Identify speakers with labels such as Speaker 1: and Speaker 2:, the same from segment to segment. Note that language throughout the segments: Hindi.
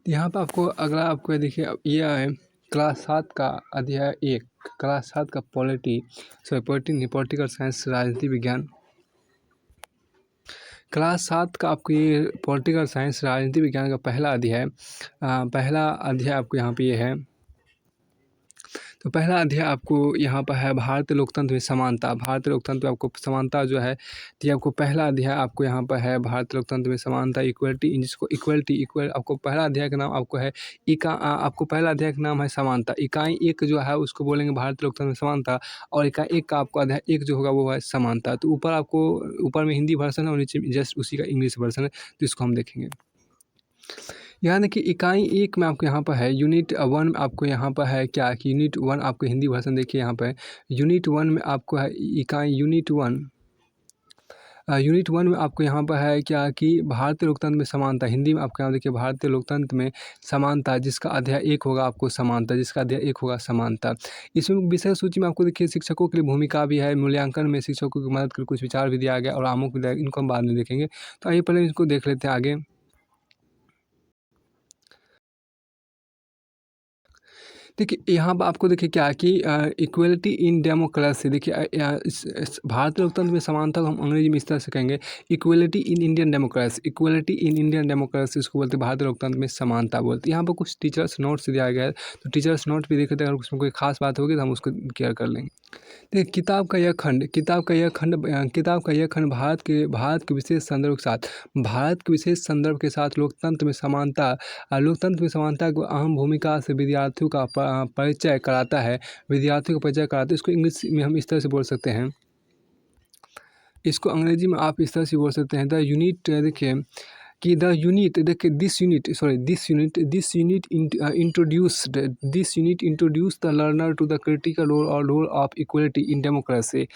Speaker 1: यहाँ पर आपको अगला आपको देखिए ये है क्लास 7 का अध्याय 1 क्लास 7 का पॉलिटी नहीं पॉलिटिकल साइंस राजनीति विज्ञान। क्लास 7 का आपको ये पॉलिटिकल साइंस राजनीति विज्ञान का पहला अध्याय आपको यहाँ पे ये है। तो पहला अध्याय आपको यहाँ पर है भारतीय लोकतंत्र में समानता। भारतीय लोकतंत्र में आपको समानता जो है, तो ये आपको पहला अध्याय आपको यहाँ पर है भारतीय लोकतंत्र में समानता इक्वलिटी, जिसको इक्वल आपको पहला अध्याय का नाम आपको है आपको पहला अध्याय का नाम है समानता। इकाई 1 जो है उसको बोलेंगे भारतीय लोकतंत्र में समानता, और इकाई 1 का आपको अध्याय 1 जो होगा वो है समानता। तो ऊपर में हिंदी वर्जन है और नीचे जस्ट उसी का इंग्लिश वर्जन है, तो इसको हम देखेंगे। यहाँ देखिए इकाई 1 में आपको यहाँ पर है यूनिट 1 में आपको यहाँ पर है क्या कि यूनिट 1 आपको हिंदी वर्जन देखिए यहाँ पर यूनिट 1 में आपको है इकाई यूनिट 1 में आपको यहाँ पर है क्या कि भारतीय लोकतंत्र में समानता। हिंदी में आपको यहाँ देखिए भारतीय लोकतंत्र में समानता, जिसका अध्याय 1 होगा आपको समानता, जिसका अध्याय 1 होगा समानता। इसमें विषय सूची में आपको देखिए शिक्षकों के लिए भूमिका भी है, मूल्यांकन में शिक्षकों की मदद के कुछ विचार भी दिया गया और आमुख भी दिया गया, इनको हम बाद में देखेंगे। तो आइए पहले इसको देख लेते हैं आगे। देखिए यहाँ पर आपको देखिए क्या है कि इक्वलिटी इन डेमोक्रेसी। देखिए इस भारतीय लोकतंत्र में समानता को हम अंग्रेजी में इस तरह से कहेंगे equality in Indian democracy. Equality in Indian democracy इसको बोलते हैं, भारतीय लोकतंत्र में समानता बोलते हैं। यहाँ पर कुछ टीचर्स नोट्स दिया गया है, तो टीचर्स नोट भी देख लेते हैं, अगर उसमें कोई खास बात होगी तो हम उसको क्लियर कर लेंगे। देखिए किताब का यह खंड भारत के विशेष संदर्भ के साथ लोकतंत्र में समानता को अहम भूमिका से विद्यार्थियों का परिचय कराता है। इसको इंग्लिश में हम इस तरह से बोल सकते हैं, इसको अंग्रेजी में आप इस तरह से बोल सकते हैं द यूनिट। देखिए कि this unit introduce the learner to the critical role of equality in democracy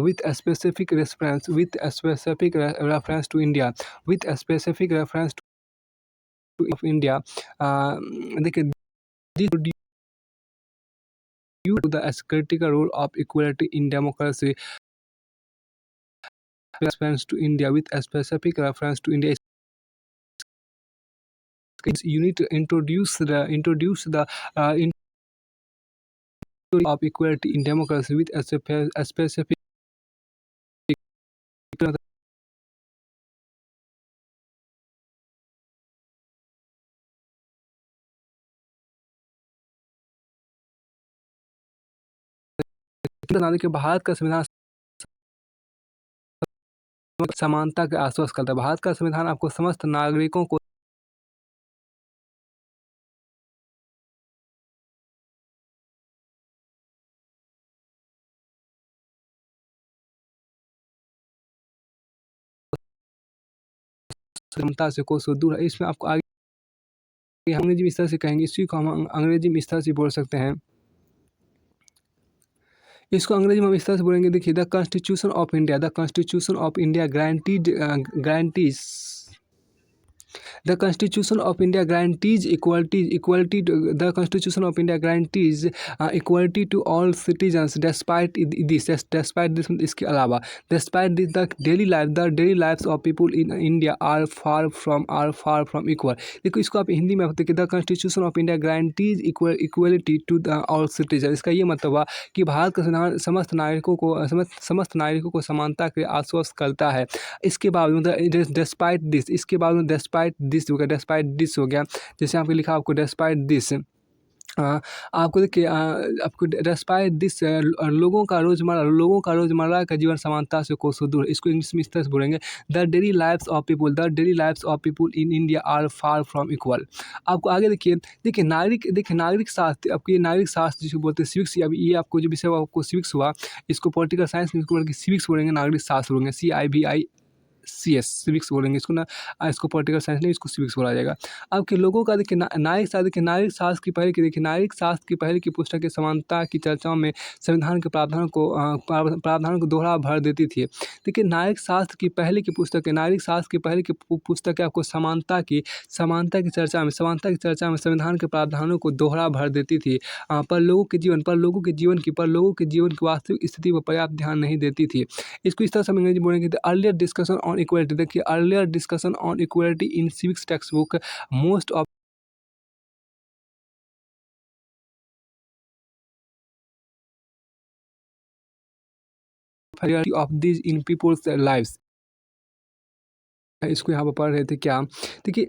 Speaker 1: with specific reference to India देखिए to the critical role of equality in democracy reference to India with a specific reference to India. You need to introduce the of equality in democracy with a specific के भारत का संविधान समानता के आश्वासन करता है। भारत का संविधान आपको समस्त नागरिकों को क्षमता से कोसों दूर है। इसमें आपको आगे अंग्रेजी में इस तरह से कहेंगे, इसी को हम अंग्रेजी में इस तरह से बोल सकते हैं, इसको अंग्रेजी में हम इस तरह से बोलेंगे। देखिए the constitution of India guarantees The Constitution of India guarantees equality to all citizens despite this इसके अलावा despite this the daily lives of people in India are far from equal। देखो इसको आप हिंदी में देखिए the constitution of India guarantees equality to the all citizen. इसका ये मतलब हुआ कि भारत का संविधान समस्त नागरिकों को समानता के आश्वस्त करता है। इसके बावजूद डिस्पाइट दिस हो गया, जैसे आपको लिखा आपको डिस्पाइट दिस आपको देखिए आपको डिस्पाइट दिस लोगों का रोजमर्रा का जीवन समानता से कोसों दूर। इसको इंग्लिश में इस तरह से बोलेंगे the daily lifes of people in India are far from equal. आपको आगे देखिए नागरिक शास्त्र, आपको ये नागरिक शास्त्र जिसको बोलते हैं सिविक्स। अब ये आपको जो विषय हुआ आपको सिविक्स हुआ, इसको पॉलिटिकल साइंस में इसको बोलेंगे सिविक्स बोलेंगे, नागरिक शास्त्र बोलेंगे CIVICS सिविक्स बोलेंगे इसको ना। इसको पॉलिटिकल साइंस नहीं, इसको सिविक्स बोला जाएगा। आपके लोगों का देखिए नागरिक शास्त्र की पहले की पुस्तक के समानता की चर्चाओं में संविधान के प्रावधानों को दोहरा भर देती थी। देखिए नागरिक शास्त्र की पहले की पुस्तक आपको समानता की चर्चा में संविधान के प्रावधानों को दोहरा भर देती थी, पर लोगों के जीवन की वास्तविक स्थिति पर पर्याप्त ध्यान नहीं देती थी। इसको इस तरह से हम अंग्रेजी बोलेंगे अर्लियर डिस्कशन ऑन इक्वलिटी। देखिए earlier discussion on equality in civics text book most of reality of these in people's lives। इसको यहाँ पर पढ़ रहे थे क्या, देखिए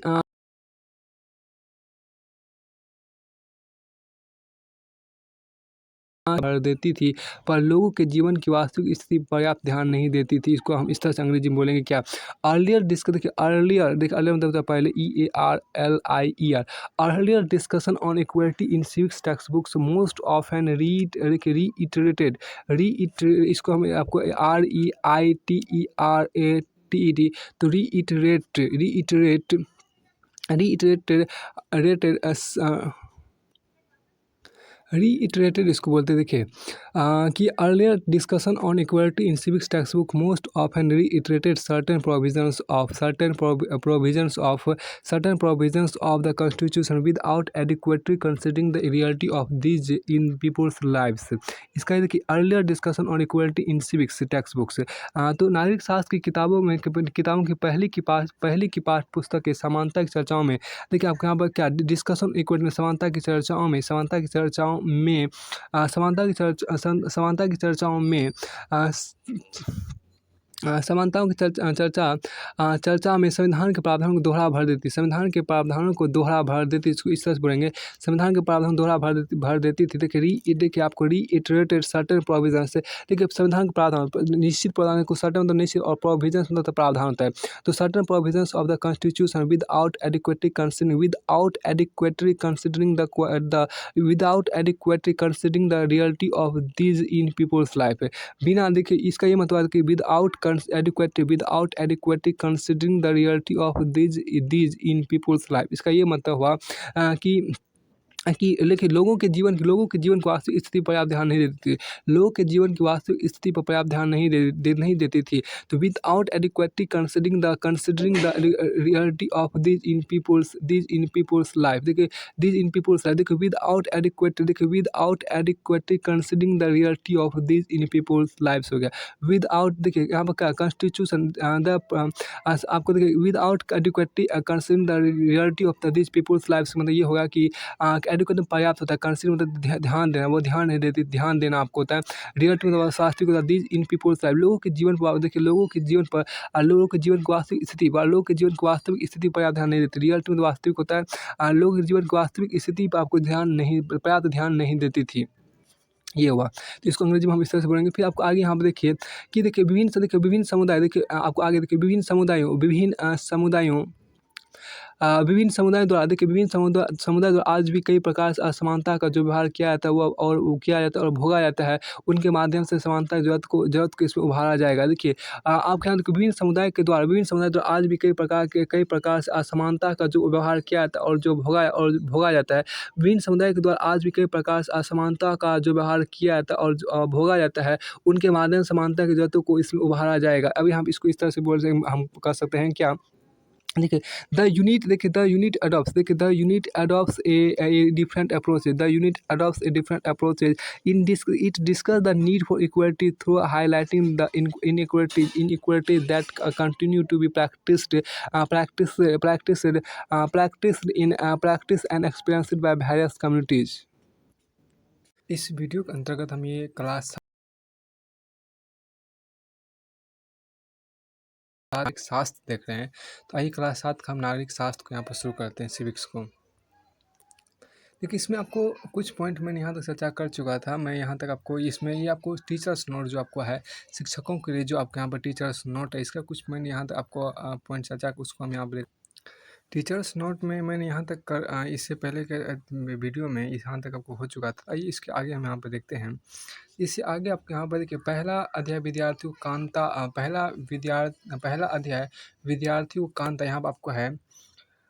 Speaker 1: भर देती थी, पर लोगों के जीवन की वास्तविक स्थिति पर पर्याप्त ध्यान नहीं देती थी। इसको हम इस तरह से अंग्रेजी में बोलेंगे क्या, अर्लियर डिस्क, देखिए अर्लियर, देखिए अर्लियर मतलब होता है पहले, EARLIER, earlier discussion on equality in civics text books most often reiterated, इसको हम आपको REITERATED, तो रीइटरेटेड इसको बोलते हैं। देखिए कि earlier discussion on equality in civics text book most often reiterated certain provisions of the constitution without adequately considering the reality of these in people's lives. इसका ये देखिए earlier discussion on equality in civics text books, तो नागरिक शास्त्र की किताबों की पहली की पाठ्य पुस्तक के समानता की चर्चाओं में, देखिए आपके यहाँ पर क्या डिस्कशन इक्वलिटी में समानता की चर्चाओं में चर्चा में संविधान के प्रावधानों को दोहरा भर देती, इसको इस तरह से बोलेंगे, संविधान के प्रावधान दोहरा भर देती थी। देखिए आपको रीइटरेटेड सर्टेन प्रोविजंस, देखिए संविधान के प्रावधान निश्चित प्रावधान को, सर्टेन मतलब निश्चित और प्रोविजंस मतलब प्रावधान होता है, तो certain provisions of the constitution without adequately considering the reality of these in peoples life, बिना, देखिए इसका ये मतलब है कि without adequately considering the reality of these in peoples life. इसका ये मतलब हुआ कि लेकिन लोगों के जीवन की वास्तविक स्थिति पर पर्याप्त ध्यान नहीं देती थी, लोगों के जीवन की वास्तविक स्थिति पर पर्याप्त ध्यान नहीं देती थी, तो without adequately considering the reality of these in peoples life, देखिए दीज इन पीपल्स लाइफ, देखिए without adequately considering the reality of these in peoples lifes हो गया, विदाउट, देखिए यहाँ पर क्या कॉन्स्टिट्यूशन आपको, देखिए without adequately considering the reality of these peoples lifes, मतलब ये होगा कि एडिक्वेट में पर्याप्त होता है, कंसिडर मतलब ध्यान देना, वो ध्यान नहीं देती, ध्यान देना आपको होता है, रियलिटी मतलब शास्त्रिक होता है, दीज इन पीपल्स लाइफ, लोगों के जीवन पर, देखिए लोगों के जीवन की वास्तविक स्थिति पर पर्याप्त ध्यान नहीं देती, रियलिटी मतलब वास्तविक होता है, लोगों के जीवन की वास्तविक स्थिति पर आपको पर्याप्त ध्यान नहीं देती थी, ये हुआ। तो इसको अंग्रेजी में हम इस तरह से बोलेंगे। फिर आपको आगे यहाँ पर देखिए कि देखिए विभिन्न समुदाय, देखिए आपको आगे देखिए विभिन्न समुदायों द्वारा, देखिए समुदाय द्वारा आज भी कई प्रकार से असमानता का जो व्यवहार किया जाता है वो और किया जाता है और भोगा जाता है, उनके माध्यम से समानता की जरूरत को इसमें उभारा जाएगा। देखिए आपके यहाँ विभिन्न समुदाय द्वारा आज भी कई प्रकार से असमानता का जो व्यवहार किया जाता है और जो भोगा जाता है, विभिन्न समुदाय के द्वारा आज भी कई प्रकार से असमानता का जो व्यवहार किया जाता है और भोगा जाता है, उनके माध्यम से समानता की जरूरतों को इसमें उभारा जाएगा। अभी हम इसको इस तरह से हम कर सकते हैं क्या, देखिए the unit adopts a different approaches in this, it discuss the need for equality through highlighting the inequalities that continue to be practised and experienced by various communities. इस वीडियो के अंतर्गत हम ये क्लास नागरिक शास्त्र देख रहे हैं, तो आइए क्लास 7 का हम नागरिक शास्त्र को यहाँ पर शुरू करते हैं, सिविक्स को। देखिए इसमें आपको कुछ पॉइंट मैंने यहाँ तक चर्चा कर चुका था, मैं यहाँ तक आपको इसमें ये आपको टीचर्स नोट जो आपको है शिक्षकों के लिए जो आपके यहाँ पर टीचर्स नोट है, इसका कुछ मैंने यहाँ तक आपको पॉइंट चर्चा उसको हम यहाँ पर टीचर्स नोट में मैंने यहाँ तक इससे पहले के वीडियो में यहाँ तक आपको हो चुका था। आइए इसके आगे हम यहाँ पर देखते हैं। इससे आगे आपके यहाँ पर देखिए पहला अध्याय विद्यार्थियों कांता, पहला अध्याय विद्यार्थियों कांता, यहाँ पर आपको है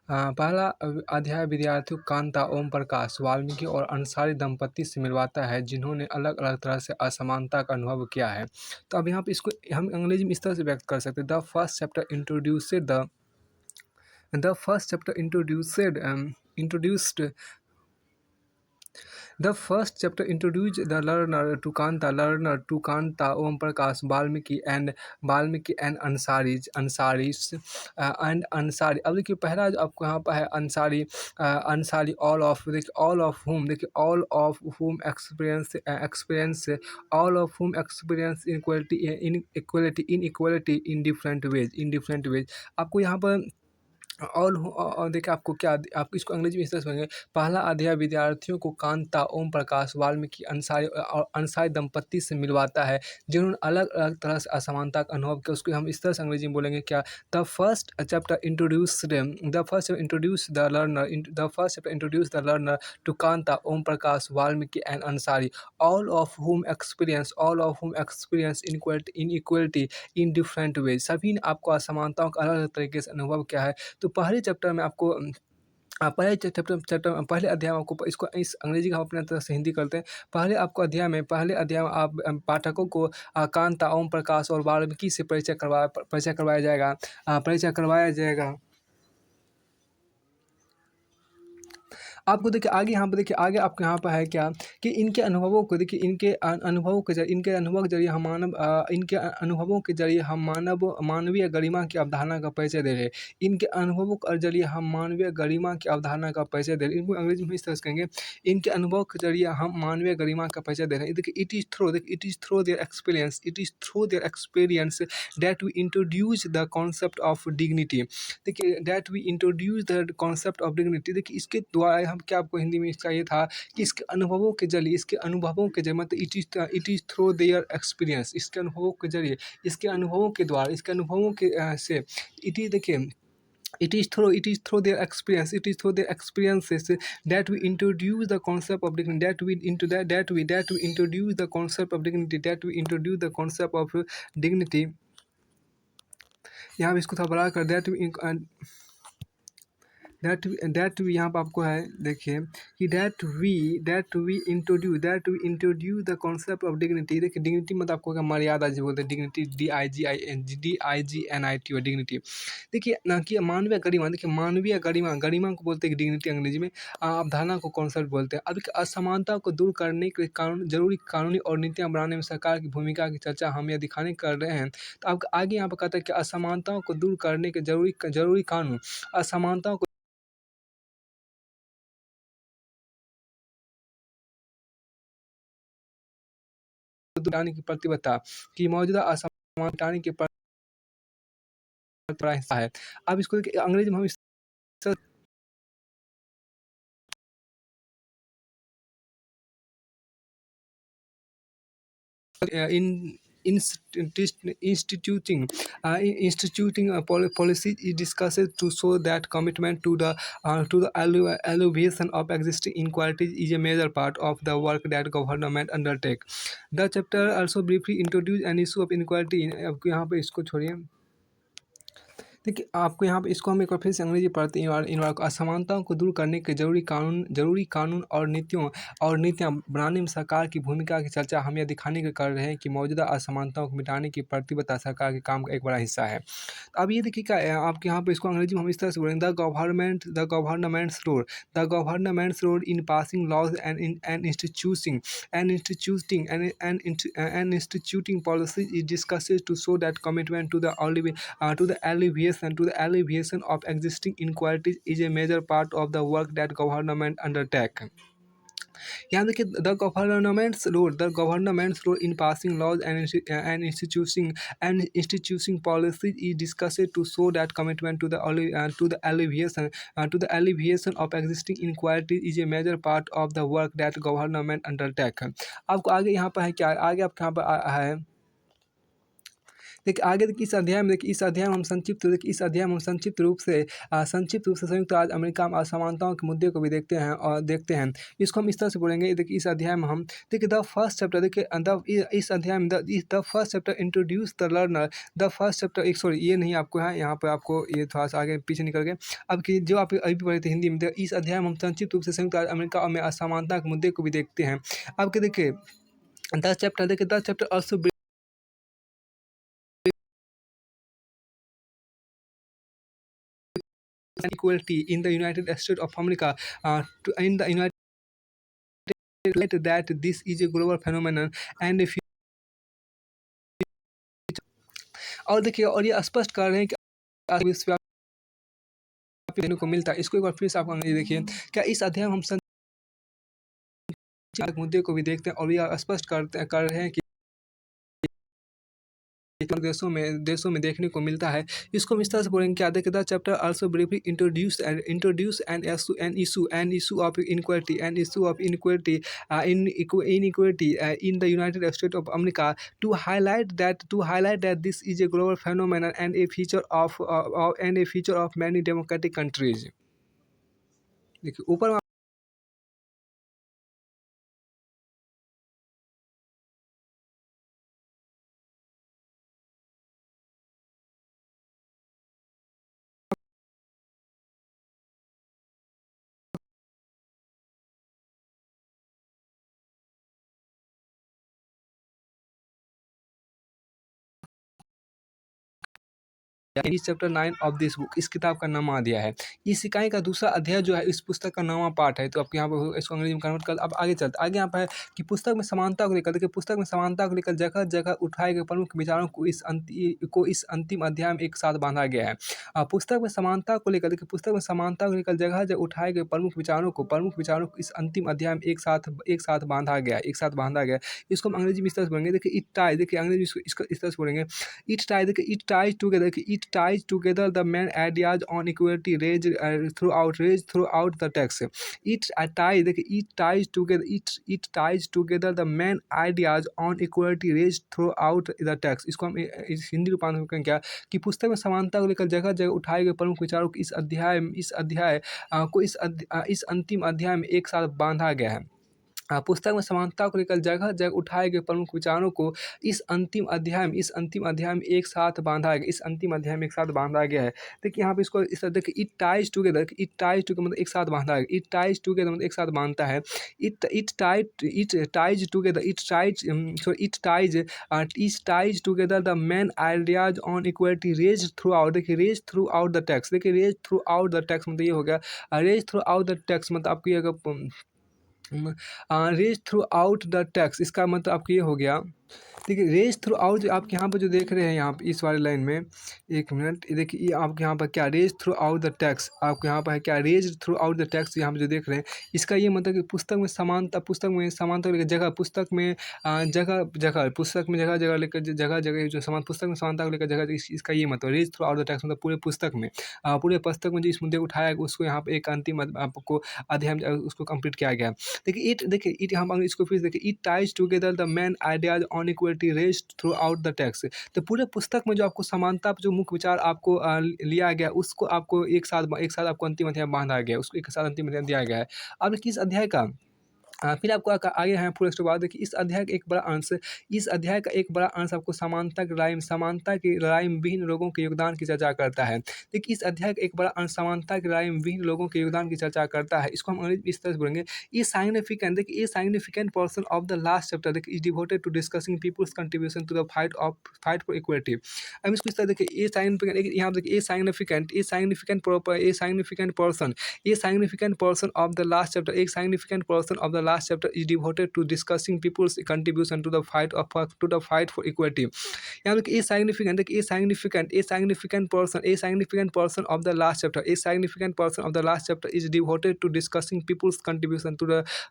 Speaker 1: पहला अध्याय विद्यार्थियों कांता ओम प्रकाश वाल्मीकि और अंसारी दंपति से मिलवाता है, जिन्होंने अलग अलग तरह से असमानता का अनुभव किया है। तो अब यहाँ पर इसको हम अंग्रेजी में इस तरह से व्यक्त कर सकते हैं, the first chapter introduced The first chapter introduced the learner to Kanta, Om Prakash, Valmiki and Ansari. अब देखिए पहला जो आपको यहाँ पर है अंसारी all of whom देखिए all of whom experience inequality in different ways आपको यहाँ पर और देखिए आपको क्या आप इसको अंग्रेजी में इस तरह से पढ़ेंगे। पहला अध्याय विद्यार्थियों को कांता, ओम प्रकाश, वाल्मीकि, अंसारी और अंसारी दंपत्ति से मिलवाता है, जिन्होंने अलग-अलग तरह से असमानता का अनुभव किया। उसको हम इस तरह से अंग्रेजी में बोलेंगे क्या? The first chapter introduce the learner to Kanta, Om Prakash, Valmiki and Ansari, all of whom experience inequality in different ways। सभी ने आपको असमानताओं का अलग-अलग तरीके से अनुभव किया है। तो पहले चैप्टर में आपको पहले अध्याय में आपको इसको इस अंग्रेजी का हम अपने तरफ से हिंदी करते हैं। पहले अध्याय में आप पाठकों को कांता, ओम प्रकाश और वाल्मीकि से परिचय करवाया जाएगा। आपको देखिए आगे यहाँ पे देखिए आगे आपको यहाँ पर है क्या कि इनके अनुभवों को देखिए अनुभवों के जरिए इनके अनुभवों के जरिए हम मानवीय गरिमा की अवधारणा का परिचय दे रहे हैं। इनके अनुभवों के जरिए हम मानवीय गरिमा की अवधारणा का परिचय दे रहे हैं। इनको अंग्रेजी में इस तरह से कहेंगे, इनके अनुभव के जरिए हम मानवीय गरिमा का परिचय दे रहे हैं। देखिए it is through their experience that we introduce the concept of dignity. देखिए देखिए इसके द्वारा हम क्या आपको हिंदी में इसका ये था कि इसके अनुभवों के जरिए मतलब it is through their experience, इसके अनुभवों के द्वारा से it is through their experiences that we introduce the concept of dignity, that we introduce the concept of dignity। यहाँ पे इसको थोड़ा बड़ा कर दैट वी यहाँ पर आपको है देखिए कि we introduce the concept of dignity. देखिए डिग्निटी मतलब आपको क्या मर्यादा जी बोलते हैं, डिग्निटी DIGNITY और डिग्निटी। देखिए ना कि मानवीय गरिमा, देखिए मानवीय गरिमा को बोलते हैं डिग्निटी अंग्रेजी में। अवधारणा को कॉन्सेप्ट बोलते हैं। अब असमानता को दूर करने के जरूरी कानूनी और नीतियाँ बनाने में सरकार की भूमिका की चर्चा हम यह दिखाने कर रहे हैं। तो अब आगे यहाँ पर कहता है कि असमानताओं को दूर करने के जरूरी कानून, असमानताओं को मिटाने की प्रतिबद्धता कि मौजूदा असमानता मिटाने की बड़ा हिस्सा है। अब इसको देखिए अंग्रेजी में हम इस in instituting a policy is discussed to show that commitment to the alleviation of existing inequalities is a major part of the work that government undertake। The chapter also briefly introduce an issue of inequality आपको यहाँ पे इसको छोड़िए। देखिए आपको यहाँ पे इसको हम एक बार फिर से अंग्रेजी पढ़ते हैं। असमानताओं को दूर करने के जरूरी कानून और नीतियाँ बनाने में सरकार की भूमिका की चर्चा हम यह दिखाने के कर रहे हैं कि मौजूदा असमानताओं को मिटाने की प्रतिबद्धता सरकार के काम का एक बड़ा हिस्सा है। अब ये देखिए क्या है, आपके यहाँ पे इसको अंग्रेजी में हम इस तरह से बोलेंगे the government's role in passing laws and instituting policies is discussed to show that commitment to the alleviation of existing inequalities is a major part of the work that government undertake। यहाँ देखिए the government's role in passing laws and institution policies is discussed to show that commitment to the alleviation of existing inequalities is a major part of the work that government undertake। आपको आगे यहाँ पर है क्या, आगे आपके यहाँ पर है देखिए आगे देखिए इस अध्याय में हम संक्षिप्त रूप से संयुक्त राज्य अमेरिका में असमानताओं के मुद्दे को भी देखते हैं। इसको हम इस तरह से बोलेंगे। देखिए इस अध्याय में हम देखिए द फर्स्ट चैप्टर देखिए इस अध्याय में the first chapter introduce the learner. The first chapter sorry ये नहीं आपको है, यहाँ पर आपको ये थोड़ा सा आगे पीछे निकल गए। अब कि जो आप अभी पढ़े थे हिंदी में, इस अध्याय में हम संक्षिप्त रूप से संयुक्त राज्य अमेरिका में असमानता के मुद्दे को भी देखते हैं। अब देखिए the chapter also equality in the United States of America in the United that this is a global phenomenon and if और देखिए और ये स्पष्ट कर रहे हैं कि विश्वव्यापी देखने को मिलता है। इसको एक बार फिर से आप अंग्रेजी देखिए, क्या इस अध्याय में हम मुद्दे को भी देखते हैं और ये स्पष्ट कर रहे हैं कि देशों में देखने को मिलता है। इसको हम इस तरह से बोलेंगे क्या, देखिए the chapter also briefly introduce an issue of inequality in the United State of America to highlight that this is a global phenomenon and a feature of many democratic countries. देखिए ऊपर इस चैप्टर 9 ऑफ दिस बुक, इस किताब का नाम आ दिया है। इस इकाई का दूसरा अध्याय जो है इस पुस्तक का 9वां पार्ट है। तो आप यहाँ पर इसको अंग्रेजी में कन्वर्ट कर, अब आगे चलते आगे यहाँ पर है कि पुस्तक में समानता को लेकर, देखिए पुस्तक में समानता को लेकर जगह जगह उठाए गए प्रमुख विचारों को इस अंतिम अध्याय में एक साथ बांधा गया है। पुस्तक में समानता को लेकर, देखिए पुस्तक में समानता को लेकर जगह जगह उठाए गए प्रमुख विचारों को इस अंतिम अध्याय में एक साथ बांधा गया। इसको हम अंग्रेजी में इस तरह से बोलेंगे, देखिए इट टाई, देखिए अंग्रेजी में इसको इस तरह से बोलेंगे इट टाई, देखिए it ties together, it ties together the main ideas on equality raised throughout the text. It ties together the main ideas on equality raised throughout the text. इसको हम इस हिंदी रूपांतरण में कहेंगे क्या कि पुस्तक में समानता को लेकर जगह जगह उठाए गए प्रमुख विचारों को इस अंतिम अध्याय में एक साथ बांधा गया है। पुस्तक में समानता को लेकर जगह जगह उठाए गए प्रमुख विचारों को इस अंतिम अध्याय में एक साथ बांधा गया है। देखिए यहाँ पे इसको इस तरह देखिए इट टाइज टुगेदर मतलब एक साथ बांधा है। इट टाइज टुगेदर मतलब एक साथ बांधता है। It ties together the main ideas on equality raised throughout, देखिए raised throughout the text, देखिए raised throughout the text मतलब ये हो गया raised throughout the text मतलब आपकी अगर raised throughout the text, इसका मतलब आपको ये हो गया। देखिए रेज थ्रू आउट जो आप यहाँ पर जो देख रहे हैं यहाँ पे इस वाली लाइन में, एक मिनट देखिए ये आपके यहाँ पर क्या raise throughout the text, आपके यहाँ पर है क्या raise throughout the text, यहाँ पे जो देख रहे हैं इसका ये मतलब कि पुस्तक में समानता लेकर जगह पुस्तक में जगह जगह लेकर जो समान पुस्तक में समानता को लेकर जगह इसका ये मतलब raise throughout the text मतलब पूरे पुस्तक में जो इस मुद्दे उठाया उसको यहाँ पे एक अंतिम आपको अध्याय उसको कंप्लीट किया गया। देखिए इट हम इसको फिर देखिए it ties together the main ideas on equality raised through out the text. तो पूरे पुस्तक में जो आपको समानता जो मुख्य विचार आपको लिया गया उसको आपको एक साथ आपको अंतिम अध्याय में बांधा गया, उसको एक साथ अंतिम अध्याय दिया गया है। अब किस अध्याय का फिर आपको आगे हैं पूरे स्टेप बाद देखिए इस अध्याय का एक बड़ा अंश आपको समानता की लड़ाई में विभिन्न लोगों के योगदान की चर्चा करता है। देखिए इस अध्याय का एक बड़ा अंश समानता की लड़ाई में विभिन्न लोगों के योगदान की चर्चा करता है। इसको हम अंग्रेजी इस तरह से बोलेंगे ये significant portion of the last chapter देखिए is devoted to discussing people's contribution to the fight for equality. अब इसको इस तरह देखिए ये साइग्निफिकेंट यहाँ देखिए ये significant portion of the last chapter एक significant portion of the last chapter is devoted to discussing people's contribution to the fight for equality. यहाँ पे a significant portion of the last chapter is devoted to discussing people's contribution to the fight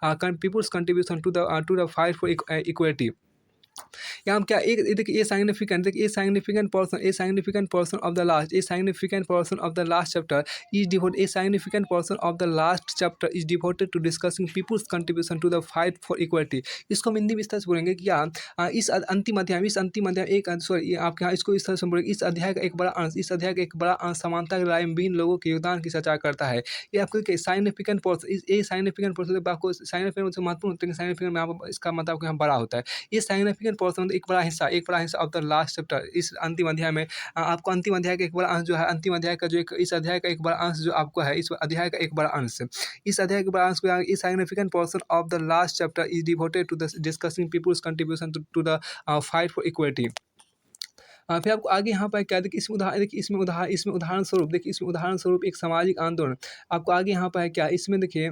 Speaker 1: for equality. यहाँ हम क्या एक देखिए ये significant portion of the last chapter is devoted to discussing people's contribution to the fight for equality. इसको हम हिंदी में इस तरह से बोलेंगे कि क्या इस अंतिम अध्याय आपके यहाँ इसको इस तरह से बोलेंगे इस अध्याय का एक बड़ा अंश समानता की लड़ाई में विभिन्न लोगों के योगदान की चर्चा करता है। ये आपको साइग्निफिकेंट पोर्शन आपको साइग्निफिकेंट महत्वपूर्ण होते हैं, साइग्निफिकेंट में आप इसका मतलब आपको यहाँ बड़ा होता है। ये साइग्निफिकेंट पोर्शन एक बड़ा हिस्सा ऑफ द लास्ट चैप्टर इस अंतिम अध्याय में आपको अंतिम अध्याय का एक बड़ा अंश जो है अंतिम अध्याय का जो इस अध्याय का एक बड़ा अंश जो आपको है इस अध्याय का एक बड़ा अंश इस अध्याय के बड़ा अंश को इस significant portion of the last chapter is devoted to the discussing people's contribution to the fight for equality. फिर आपको आगे यहाँ पर क्या देखिए इसमें उदाहरण स्वरूप एक सामाजिक आंदोलन आपको आगे यहाँ पर है क्या इसमें देखिए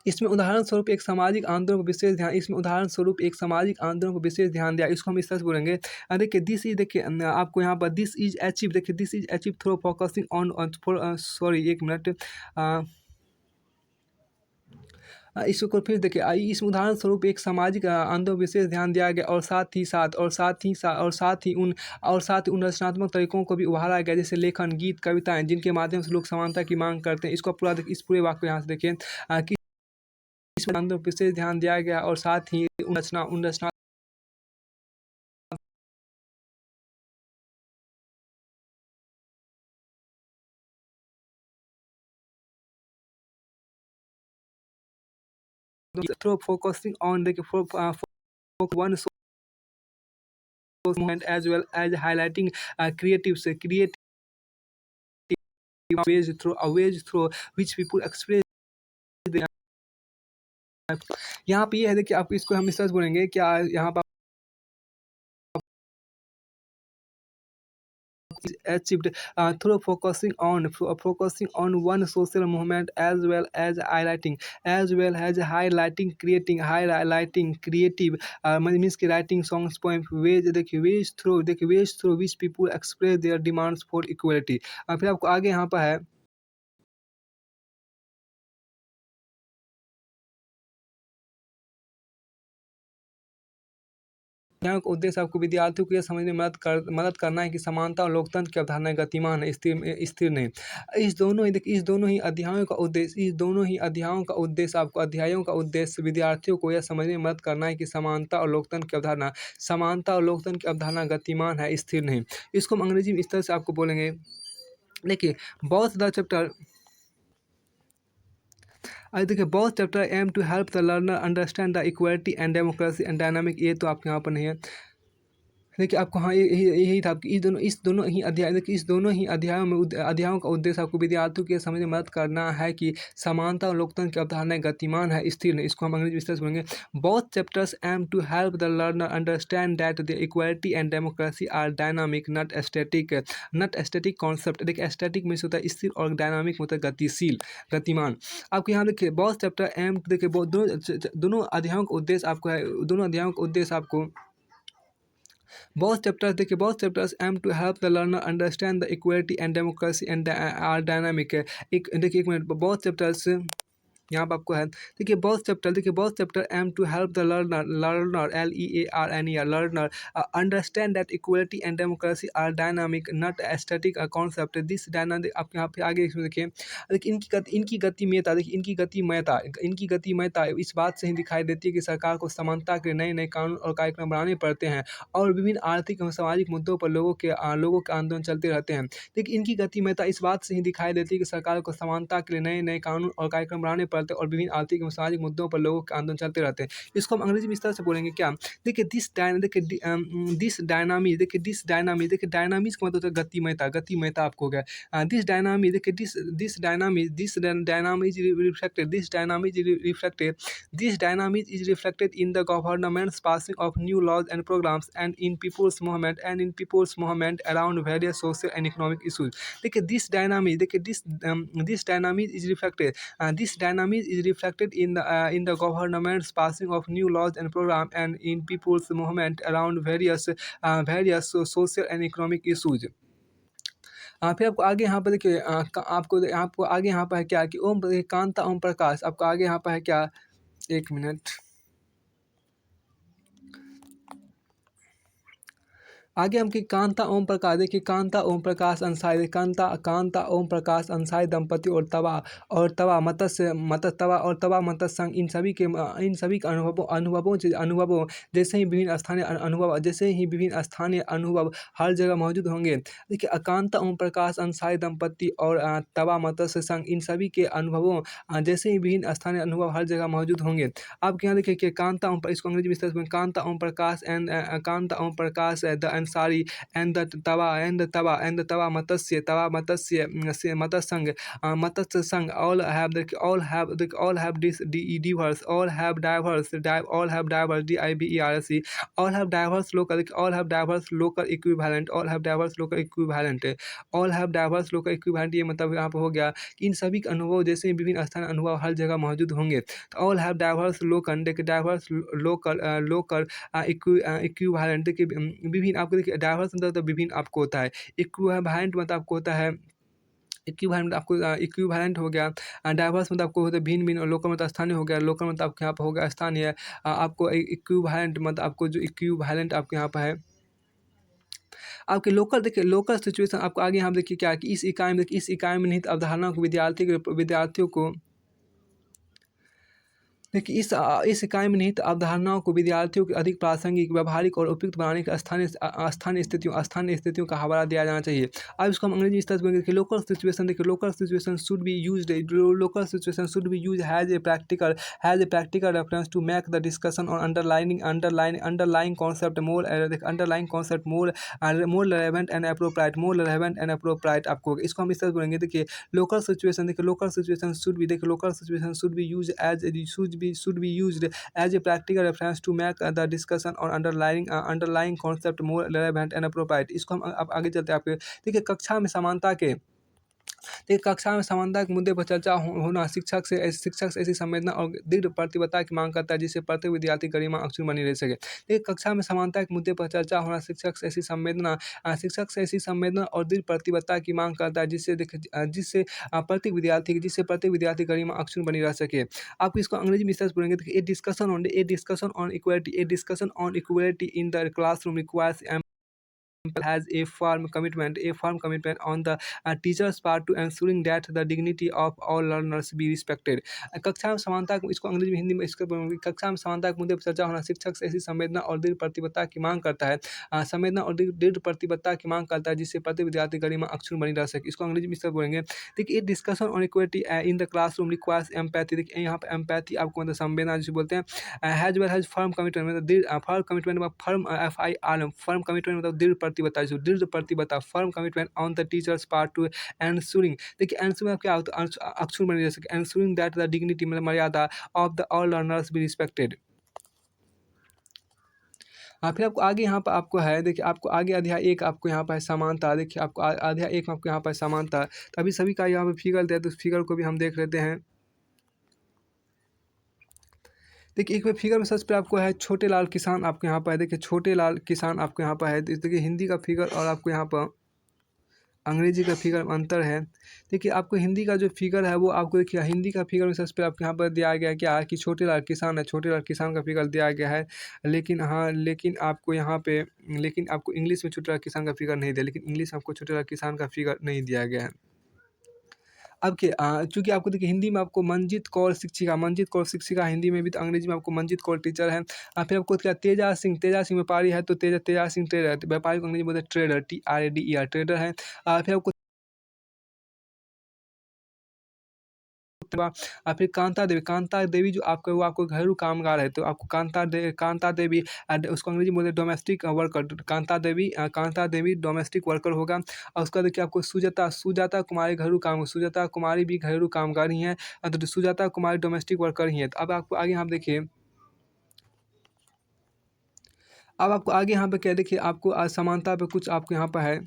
Speaker 1: इसमें उदाहरण स्वरूप एक सामाजिक आंदोलन को विशेष ध्यान इसमें उदाहरण स्वरूप एक सामाजिक आंदोलन को विशेष ध्यान दिया। इसको हम इस तरह से बोलेंगे, देखिए दिस इज, देखिए आपको यहाँ पर दिस इज अचीव, देखिए this is achieve through focusing on sorry एक मिनट, इसको फिर देखिए, इस उदाहरण स्वरूप एक सामाजिक आंदोलन विशेष ध्यान दिया गया, और साथ ही उन रचनात्मक तरीकों को भी उभारा गया, जैसे लेखन, गीत, कविताएं, जिनके माध्यम से लोग समानता की मांग करते हैं। इसको पूरा इस पूरे वाक्य को यहाँ से देखिए कि इस आंदोलन पर विशेष ध्यान दिया गया, और साथ ही उन रचना through focusing on the one source movement, as well as highlighting creative ways through which people express their। यहाँ पे ये है, देखिए आप इसको हम इस तरह से बोलेंगे, क्या यहाँ पर achieved through focusing on one social movement, as well as highlighting creative means कि writing songs, poems, ways through which people express their demands for equality। फिर आपको आगे यहाँ पर है, यहाँ का उद्देश्य आपको विद्यार्थियों को यह समझने में मदद करना है कि समानता और लोकतंत्र की अवधारणा गतिमान है, स्थिर नहीं। इस दोनों ही अध्यायों का उद्देश्य विद्यार्थियों को यह समझने में मदद करना है कि समानता और लोकतंत्र की अवधारणा गतिमान है, स्थिर नहीं। इसको हम अंग्रेजी में इस तरह से आपको बोलेंगे, देखिए बहुत द चैप्टर देखिए बहुत chapter aim to help the learner understand the equality and democracy and dynamic, ये तो आपके यहाँ पर नहीं है। देखिए आपको हाँ यही था कि इस दोनों ही अध्याय, देखिए इस दोनों ही अध्यायों का उद्देश्य आपको विद्यार्थियों के समझ में मदद करना है कि समानता और लोकतंत्र की अवधारणा गतिमान है, स्थिर नहीं। इसको हम अंग्रेजी विस्तार से बोलेंगे, both chapters aim to help the learner understand that the equality and democracy are dynamic not static concept. देखिए स्टैटिक मीन्स होता है स्थिर, और डायनामिक मतलब गतिशील, गतिमान। आपको यहाँ देखिए बहुत चैप्टर एम, देखिए दोनों अध्यायों का उद्देश्य आपको है, both chapters aim to help the learner understand the equality and democracy and are dynamic। एक देखिए एक मिनट, बहुत चैप्टर्स यहाँ पर आपको है, देखिए बहुत chapter aim to help the learner learner understand that equality and democracy are dynamic not static concept. This dynamic, आप यहाँ पे आगे इसमें देखिए इनकी गतिमयता इस बात से ही दिखाई देती है कि सरकार को समानता के नए कानून और कार्यक्रम बनाने पड़ते हैं, और विभिन्न आर्थिक एवं सामाजिक मुद्दों पर लोगों के आंदोलन चलते रहते हैं। देखिए इनकी गतिमयता इस बात से ही दिखाई देती है कि सरकार को समानता के लिए नए कानून और कार्यक्रम बनाने पड़ते हैं, और विभिन्न आर्थिक एवं सामाजिक मुद्दों पर लोगों के आंदोलन चलते रहते हैं। इसको हम अंग्रेजी में इस तरह से बोलेंगे, क्या देखिए दिस डायनामिक्स, देखिए डायनामिक्स का मतलब गतिमयता आपको हो गया। This dynamics is reflected in the government's passing of new laws and programmes and in people's movement around various social and economic issues. देखिए this dynamics is reflected in the government's passing of new laws and programs and in people's movement around various social and economic issues। फिर आपको आगे यहाँ पर देखिए आपको आगे यहाँ पर है क्या कि कांता ओम प्रकाश, आपको आगे यहाँ पर है क्या, एक मिनट, आगे हम कि कांता ओम प्रकाश, देखिए कांता ओम प्रकाश अंसाई दंपति और तवा मत्स्य संघ, इन सभी के अनुभवों जैसे ही विभिन्न स्थानीय अनुभव हर जगह मौजूद होंगे। देखिए कांता ओम प्रकाश अंसाई दंपति और तवा मत्स्य संघ, इन सभी के अनुभवों जैसे ही विभिन्न स्थानीय अनुभव हर जगह मौजूद होंगे। आपके यहाँ देखिए कि कांता ओम, इसको अंग्रेजी में कांता ओम प्रकाश द अंसारी एंड द तवा मत्स्य मत्स्य संघ मत्स्य संघ all have this diverse all have diverse DIVERSE all have diverse local equivalent all have diverse local equivalent all have diverse local equivalent ये मतलब यहाँ पर हो गया कि इन सभी के अनुभव जैसे विभिन्न स्थान अनुभव हर जगह मौजूद होंगे। तो ऑल हैव डाइवर्स लोकल देखिए डाइवर्स लोकल इक्विवेलेंट देखिए विभिन्न आपको देखिए डाइवर्स मतलब तो विभिन्न आपको होता है। इक्विवेलेंट मतलब आपको होता है इक्विवेलेंट आपको इक्विवेलेंट हो गया। डाइवर्स मतलब आपको होता है भिन्न भिन्न। लोकल मतलब स्थानीय हो गया। लोकल मतलब आपके यहाँ पर हो गया स्थानीय। आपको इक्विवेलेंट मतलब आपको जो इक्विवेलेंट आपके यहाँ पर है आपके लोकल देखिए लोकल सिचुएशन आपको आगे यहाँ देखिए क्या है कि इस इकाई में निहित अवधारणाओं को विद्यार्थियों को देखिए इस इकाई में निहित अवधारणाओं को विद्यार्थियों की अधिक प्रासंगिक व्यावहारिक और उपयुक्त बनाने के स्थानीय स्थितियों का हवाला दिया जाना चाहिए। अब इसको हम अंग्रेजी स्तर पर देखिए local situation should be use as a practical reference to make the discussion on underlying concept more relevant and appropriate आपको इसको हम इस तरह बोलेंगे। देखिए local situation should be use should be used as a practical reference to make the discussion on underlying concept more relevant and appropriate। इसको हम अब आगे चलते हैं आपके देखिए कक्षा में समानता के मुद्दे पर चर्चा होना शिक्षक से ऐसी संवेदना और दृढ़ प्रतिबद्धता की मांग करता है जिससे प्रत्येक विद्यार्थी गरिमा अक्षुण्ण बनी रह सके। देखिए कक्षा में समानता के मुद्दे पर चर्चा होना शिक्षक से ऐसी संवेदना और दृढ़ प्रतिबद्धता की मांग करता है जिससे प्रत्येक विद्यार्थी गरिमा अक्षुण्ण बनी रह सके। आप इसको अंग्रेजी में इस तरह से बोलेंगे a discussion on equality in the classroom requires has a firm commitment on the teacher's part to ensuring that the dignity of all learners be respected। कक्षा में समानता इसको अंग्रेजी में हिंदी में इसको कक्षा में समानता के मुद्दे पर चर्चा होना शिक्षक से ऐसी संवेदना और दृढ़ प्रतिबद्धता की मांग करता है जिससे प्रत्येक विद्यार्थी गरिमा अक्षुण्ण बनी रह सके। इसको अंग्रेजी में इस तरह बोलेंगे। देखिए discussion on equality in the classroom requires empathy. देखिए यहाँ पर एम्पैथी आपको मतलब संवेदना जिसे बोलते हैं हैज फर्म कमिटमेंट मतलब फर्म कमिटमेंट मतलब दृढ़ प्रतिबद्धता firm commitment on the teachers part two ensuring. देखिए एंश्योरिंग क्या होता है अक्षुण्ण बनी रह सके एंश्योरिंग दैट द डिग्निटी मतलब मर्यादा of the all learners be respected. फिर आपको आगे यहाँ पर आपको है देखिए आपको आगे अध्याय 1 आपको यहाँ पर है समानता। देखिए आपको अध्याय 1 में आपको यहाँ पर समानता तो अभी सभी का यहाँ पर फिगर दिया तो उस फिगर को भी हम देख लेते हैं। देखिए एक फिगर में सबसे पहले आपको है छोटे लाल किसान आपको यहाँ पर है। देखिए छोटे लाल किसान आपको यहाँ पर है। देखिए हिंदी का फिगर और आपको यहाँ पर अंग्रेजी का फिगर में अंतर है। देखिए आपको हिंदी का जो फिगर है वो आपको देखिए हिंदी का फिगर में सबसे पहले आपको यहाँ पर दिया गया क्या है कि छोटे लाल किसान है। छोटे लाल किसान का फिगर दिया गया है लेकिन आपको यहाँ पे आपको इंग्लिश में छोटे लाल किसान का फिगर नहीं दिया लेकिन इंग्लिश में आपको छोटे लाल किसान का फिगर नहीं दिया गया है। अब के चूँकि आपको देखिए हिंदी में आपको मंजीत कौर शिक्षिका हिंदी में भी तो अंग्रेजी में आपको मंजीत कौर टीचर है। फिर आपको क्या तेजा सिंह व्यापारी है तो तेजा सिंह ट्रेडर व्यापारी को अंग्रेजी में बोलते हैं ट्रेडर TRADER ट्रेडर है। फिर आपको फिर कांता देवी जो आपको वो आपको घरेलू कामगार है तो आपको कांता देवी उसको अंग्रेजी में बोलते हैं domestic worker. Kanta Devi domestic worker होगा। और उसका देखिए आपको सुजाता कुमारी भी घरेलू कामगार ही हैं। तो सुजाता कुमारी डोमेस्टिक वर्कर ही हैं। तो अब आपको आगे यहाँ देखिए अब आपको आगे यहाँ पे क्या देखिए आपको समानता पे कुछ आपको यहाँ पर है।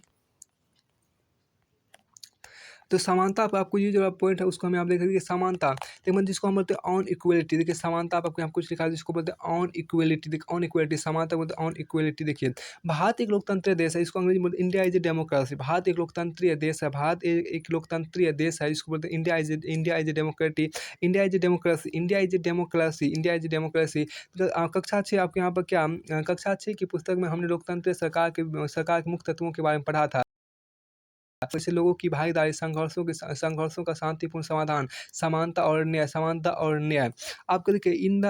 Speaker 1: तो समानता पर आपको ये जो पॉइंट है उसको हमें आप देख लीजिए समानता देखिए जिसको हम बोलते हैं ऑन इक्वलिटी। देखिए समानता पर आपको यहाँ कुछ लिखा है जिसको बोलते हैं ऑन इक्वलिटी। देखिए ऑन इक्वलिटी समानता बोलते हैं ऑन इक्वलिटी। देखिए भारत एक लोकतंत्रीय देश है इसको अंग्रेजी में बोलते हैं India is a democracy. Bharat एक लोकतंत्रीय देश है एक लोकतंत्रीय देश है जिसको बोलते हैं India is a democracy. India is a democracy. कक्षा 6 आपके यहाँ पर क्या कक्षा 6 की पुस्तक में हमने लोकतंत्रीय सरकार के मुख्य तत्वों के बारे में पढ़ा था। जैसे लोगों की भागीदारी, संघर्षों का शांतिपूर्ण समाधान, समानता और न्याय। आपको देखिए in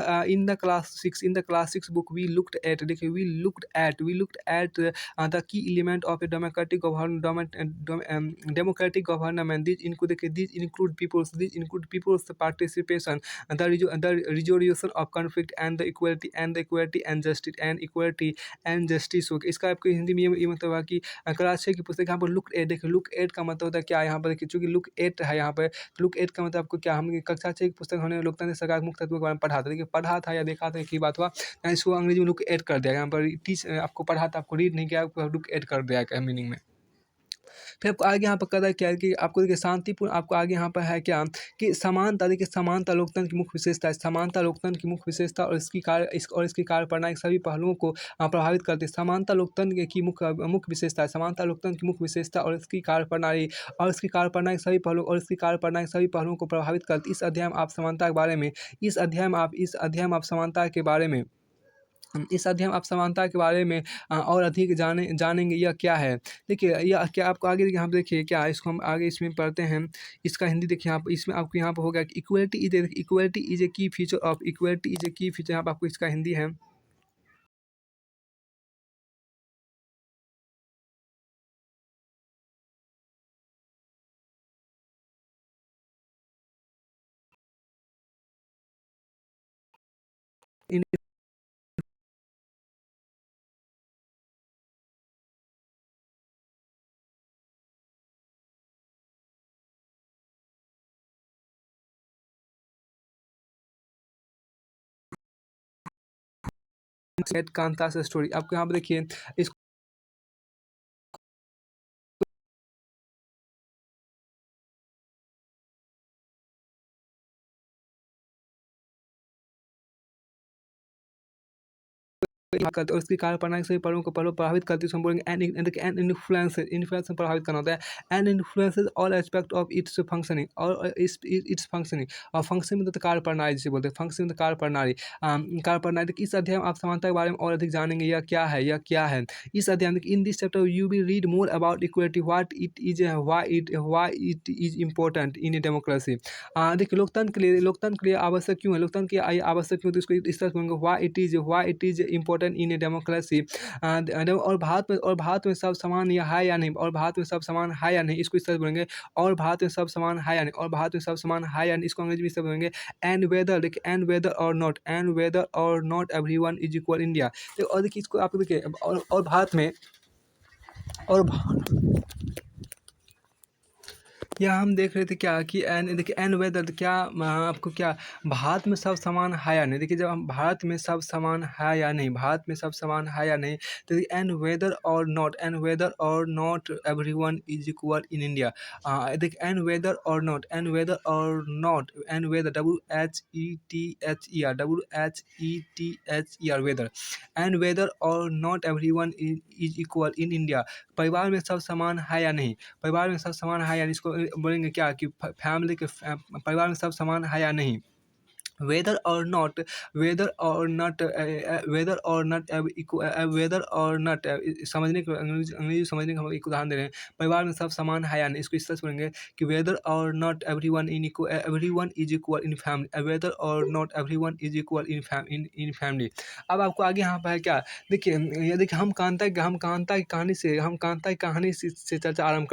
Speaker 1: the class 6 book we looked at, देखिए we looked at the key element of a democratic government. This include people's participation, the resolution of conflict and justice हो गया। इसका आपको हिंदी में ये मतलब है कि क्लास 6 की पुस्तक यहाँ पर लुक एट, देखिए लुक एट का मतलब होता है क्या है यहाँ पर, देखिए चूंकि लुक एट है यहाँ पे, लुक एट का मतलब आपको क्या, हम कक्षा 6 की पुस्तक हमने लोकतंत्र सरकार मुक्त तत्वों के बारे में पढ़ा था, देखिए पढ़ा था या देखा था, एक ही बात हुआ। इसको अंग्रेजी में लुक एट कर दिया यहाँ पर, टीच आपको पढ़ा था, आपको रीड नहीं किया, आपको लुक एट कर दिया क्या मीनिंग में। फिर आपको आगे यहाँ पर कहता है क्या है कि आपको देखिए शांतिपूर्ण, आपको आगे यहाँ पर है क्या कि समानता, देखिए समानता लोकतंत्र की मुख्य विशेषता है। समानता लोकतंत्र की मुख्य विशेषता और इसकी कार्यप्रणाली के सभी पहलुओं को प्रभावित करती है। समानता लोकतंत्र की मुख्य विशेषता है। समानता लोकतंत्र की मुख्य विशेषता और इसकी कार्यप्रणाली के सभी पहलुओं को प्रभावित करती है। इस अध्याय में आप समानता के बारे में और अधिक जानेंगे। यह क्या है, देखिए यह क्या, आपको आगे देखिए, यहाँ पे देखिए क्या है, इसको हम आगे इसमें पढ़ते हैं। इसका हिंदी देखिए यहाँ पर, इसमें आपको यहाँ पर होगा कि इक्वलिटी इज ए की फीचर, यहाँ पर आपको इसका हिंदी है। कांता से स्टोरी, आपको यहाँ पर देखिए इस करते और उसकी कार्यप्रणाली से पलों को प्रभावित करती है। उसमें बोलेंगे एन इन्फ्लुएंस में प्रभावित करना होता है। And influences all aspect of its functioning, और इट्स फंक्शनिंग, और फंक्शन में तो कार्यप्रणाली जिसे बोलते हैं, फंक्शन में तो कार्यप्रणाली। देखिए इस अध्याय में आप समानता के बारे में और अधिक जानेंगे। यह क्या है इस अध्याय में, in this chapter you will read more about equality, why it is important in a democracy. देखिए लोकतंत्र के लिए आवश्यक क्यों है, लोकतंत्र के लिए आवश्यक क्यों, तो इसको इस तरह से बोलेंगे, why it is important in a democracy. और भारत में सब समान या है या नहीं, और भारत में सब समान है या नहीं, इसको इस तरह से बोलेंगे, और भारत में सब समान है या नहीं, और भारत में सब समान है या नहीं, इसको अंग्रेजी में इस तरह बोलेंगे, एंड वेदर, देखिए and weather or not everyone is equal India. और देखिए इसको आप देखिए, और भारत में और यहाँ हम देख रहे थे क्या कि एन वेदर क्या, आपको क्या भारत में सब समान है या नहीं, देखिए जब हम भारत में सब समान है या नहीं, तो and whether or not everyone is equal in India. देखिए and whether WHETHER whether, and whether or not everyone is equal in India. परिवार में सब समान है या नहीं, परिवार में सब समान है, यानी इसको बोलेंगे क्या कि परिवार में सब समान है या नहीं। वेदर और नॉट समझने के अंग्रेजी समझने का हम एक उदाहरण दे रहे हैं। परिवार में सब समान है या नहीं, इसको इस तरह से बोलेंगे कि whether or not everyone is equal in family, whether or not everyone is equal in family. अब आपको आगे यहाँ पर है क्या, देखिए ये देखिए हम कांता की कहानी से चर्चा आरंभ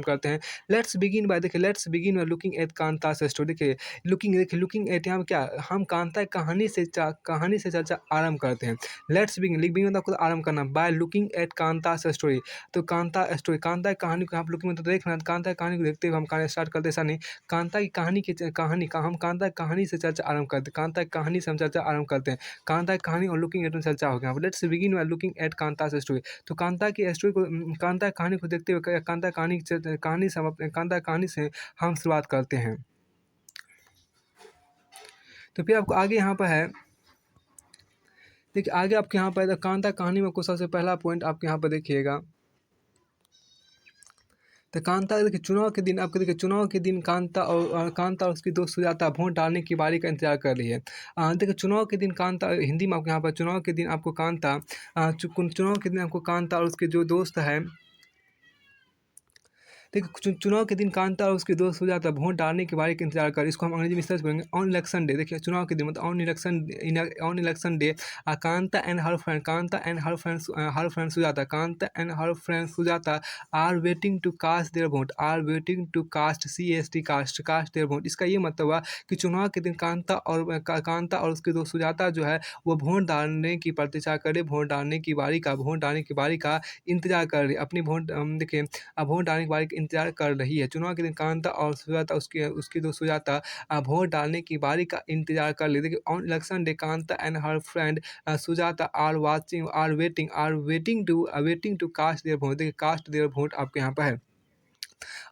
Speaker 1: करते हैं। Let's begin by looking at Kanta story. देखिए लुकिंग एट, यहाँ पे क्या, हम कांता की कहानी से चर्चा आरंभ करते हैं। लेट्स बिगिन मतलब आपको आरंभ करना, by looking at Kanta story. तो कांता की कहानी को आप लुकिंग मतलब देख रहे हैं, कांता की कहानी को देखते हुए हम कहानी स्टार्ट करते, ऐसा नहीं, कांता की हम कांता की कहानी से चर्चा आरंभ करते हैं, कांता की कहानी से हम चर्चा आरंभ करते हैं। कांता की कहानी और लुकिंग एट में चर्चा हो गया। Let's begin by looking at Kanta story. तो कांता की कहानी को देखते हुए कांता कहानी से हम शुरुआत करते हैं। तो फिर आपको आगे यहाँ पर है, देखिए आगे आपके यहाँ पर कांता कहानी में को सबसे पहला पॉइंट आपके यहाँ पर देखिएगा। तो कांता देखिए चुनाव के दिन कांता और उसकी दोस्त सुजाता वोट डालने की बारी का इंतजार कर रही है। देखिए चुनाव के दिन कांता, हिंदी में आपको यहाँ पर चुनाव के दिन आपको कांता और उसके जो दोस्त है, देखिए चुनाव के दिन कांता और उसके दोस्त सुजाता वोट डालने के बारे का इंतजार कर, इसको हम अंग्रेजी में सर्च करेंगे ऑन इलेक्शन डे। देखिए चुनाव के दिन मतलब on election day Kanta and her friend, her friend Sujata, Kanta and her friend Sujata are waiting to cast their vote, are waiting to cast CAST cast their vote. इसका ये मतलब हुआ कि चुनाव के दिन कांता और उसके दोस्त सुजाता जो है वो वोट डालने की प्रतीक्षा करे, वोट डालने की बारी का इंतजार कर रही है। अपनी देखिए वोट डालने के बारे का इंतजार कर रही है। चुनाव के दिन कांता और सुजाता उसकी दो सुजाता वोट डालने की बारी का इंतजार कर रही है। देखिए on election day Kanta and her friend Sujata are waiting to cast their vote. देखिए कास्ट देयर वोट आपके यहाँ पर है।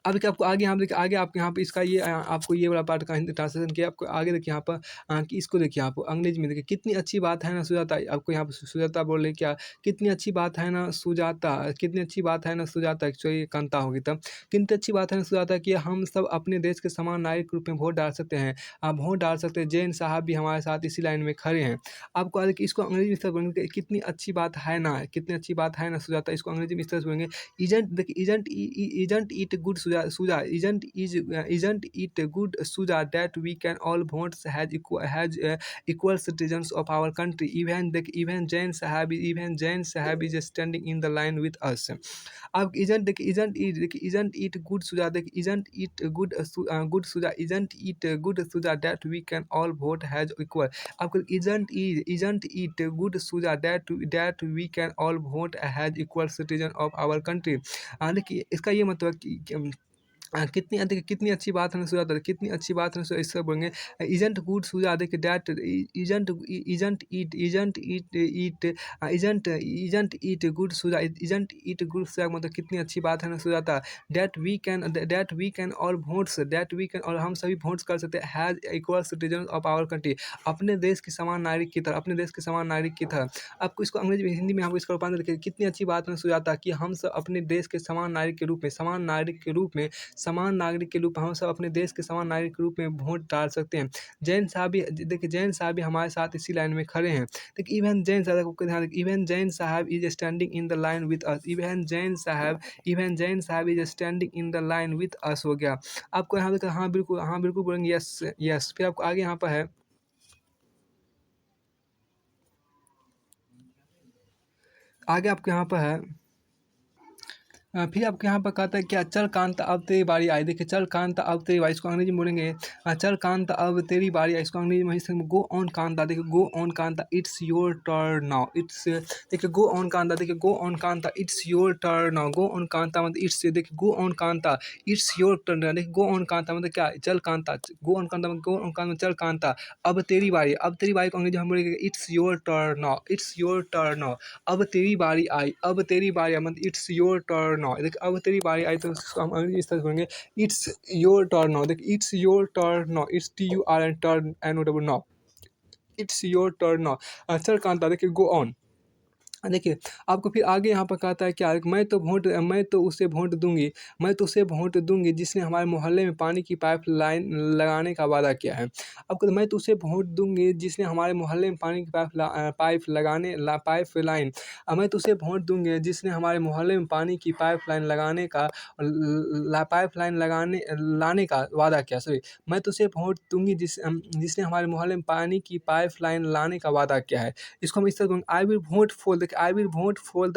Speaker 1: अब देखिए आपको आगे यहाँ देखिए आगे आपके यहाँ पे इसका ये आपको ये वाला पार्ट का ट्रांसलेशन किया। आपको आगे देखिए यहाँ पर कि इसको देखिए आप अंग्रेजी में देखिए कितनी अच्छी बात है ना सुजाता। आपको यहाँ पर सुजाता बोल रही क्या, कितनी अच्छी बात है ना सुजाता, कितनी अच्छी बात है ना सुजाता, एक्चुअली कांता होगी तब, कितनी अच्छी बात है ना सुजाता कि हम सब अपने देश के समान नागरिक रूप में वोट डाल सकते हैं। आप वोट डाल सकते हैं। जैन साहब भी हमारे साथ इसी लाइन में खड़े हैं। आपको आगे इसको अंग्रेजी में इस तरह बोलेंगे, कितनी अच्छी बात है ना, कितनी अच्छी बात है ना सुजाता। इसको अंग्रेजी में इस तरह से बोलेंगे, isn't it good Suja, isn't it good Suja that we can all vote has equal citizens of our country, even Jain Sahab is standing in the line with us। अब isn't it good Suja, देखिए isn't it good Suja, isn't it good Suja that we can all vote has equal। आपको isn't it good Suja that we can all vote has equal citizen of our country। देखिए इसका ये मतलब है कि कितनी देखिए कितनी अच्छी बात है ना सुजाता, कितनी अच्छी बात है ना इससे बोलेंगे इजंट गुड सुजा। देखिए that isn't it good Suja, isn't it good Suja मतलब कितनी अच्छी बात है ना सुजाता। दैट वी कैन और हम सभी वोट्स कर सकते हैं as equal citizen of our country, अपने देश के समान नागरिक की तरह, अपने देश के समान नागरिक की तरह। आपको इसको अंग्रेजी में हिंदी में आपको इसका रूपांतर देखिए, कितनी अच्छी बात है ना सुजाता कि हम सब अपने देश के समान नागरिक के रूप में हम सब अपने देश के समान नागरिक के रूप में वोट डाल सकते हैं। जैन साहब भी देखिए जैन साहब भी हमारे साथ इसी लाइन में खड़े हैं। देखिए इवन जैन साहब is standing in the line with us, even Jain साहब is standing in the line with us हो गया। आपको यहाँ देखिए हाँ बिल्कुल बोलेंगे यस यस। फिर आपको आगे यहाँ पर है, आगे आपके यहाँ पर है फिर आपके यहाँ पर कहता है क्या, चल कांता अब तेरी बारी आई। देखिए चल कांता अब तेरी बारी, इसको अंग्रेजी में बोलेंगे चल कांता अब तेरी बारी आई। इसको अंग्रेजी में गो ऑन कांता। देखिए go on Kanta it's your turn now, it's देखिए गो ऑन कांता, देखिए go on Kanta it's your turn now. Go on Kanta मतलब इट्स, देखिए go on Kanta it's your turn. देखिए गो ऑन कांता मतलब क्या, चल कांता, गो ऑन कांता मतलब गो ऑन कांता चल कांता अब तेरी बारी, अब तेरी बारी को अंग्रेजी हम बोलेंगे it's your turn now, it's your turn now. अब तेरी बारी आई, अब तेरी बारी आई मतलब इट्स योर टर्न नाउ। देखिए अब तेरी बारी आई तो उसको हम अंग्रेजी इस तरह से बोलेंगे इट्स योर टर्न नाउ। देखिए it's your turn now, it's TURN turn NO now, it's your turn now. चल कांता देखिए गो ऑन। देखिए आपको फिर आगे यहाँ पर कहता है क्या, मैं तो उसे वोट दूंगी जिसने हमारे मोहल्ले में पानी की पाइप लाइन लगाने का वादा किया है। आपको मैं तो उसे वोट दूंगी जिसने हमारे मोहल्ले में पानी की मैं तो उसे वोट दूंगी जिसने हमारे मोहल्ले में पानी की पाइप लाइन लगाने का लाने का वादा किया। सॉरी, मैं तो उसे वोट दूंगी जिसने हमारे मोहल्ले में पानी की पाइप लाइन लाने का वादा किया है। इसको हम इस तरह I will vote for the candidate, I will vote for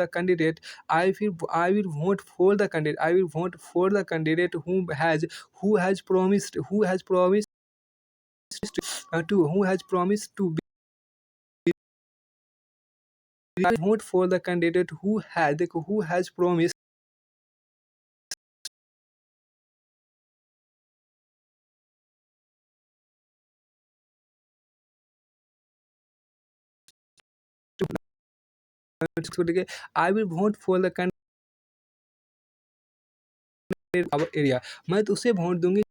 Speaker 1: the candidate who has promised to be, I vote for the candidate who has promised to, I will vote for the candidate our area। मैं तो उसे वोट दूंगी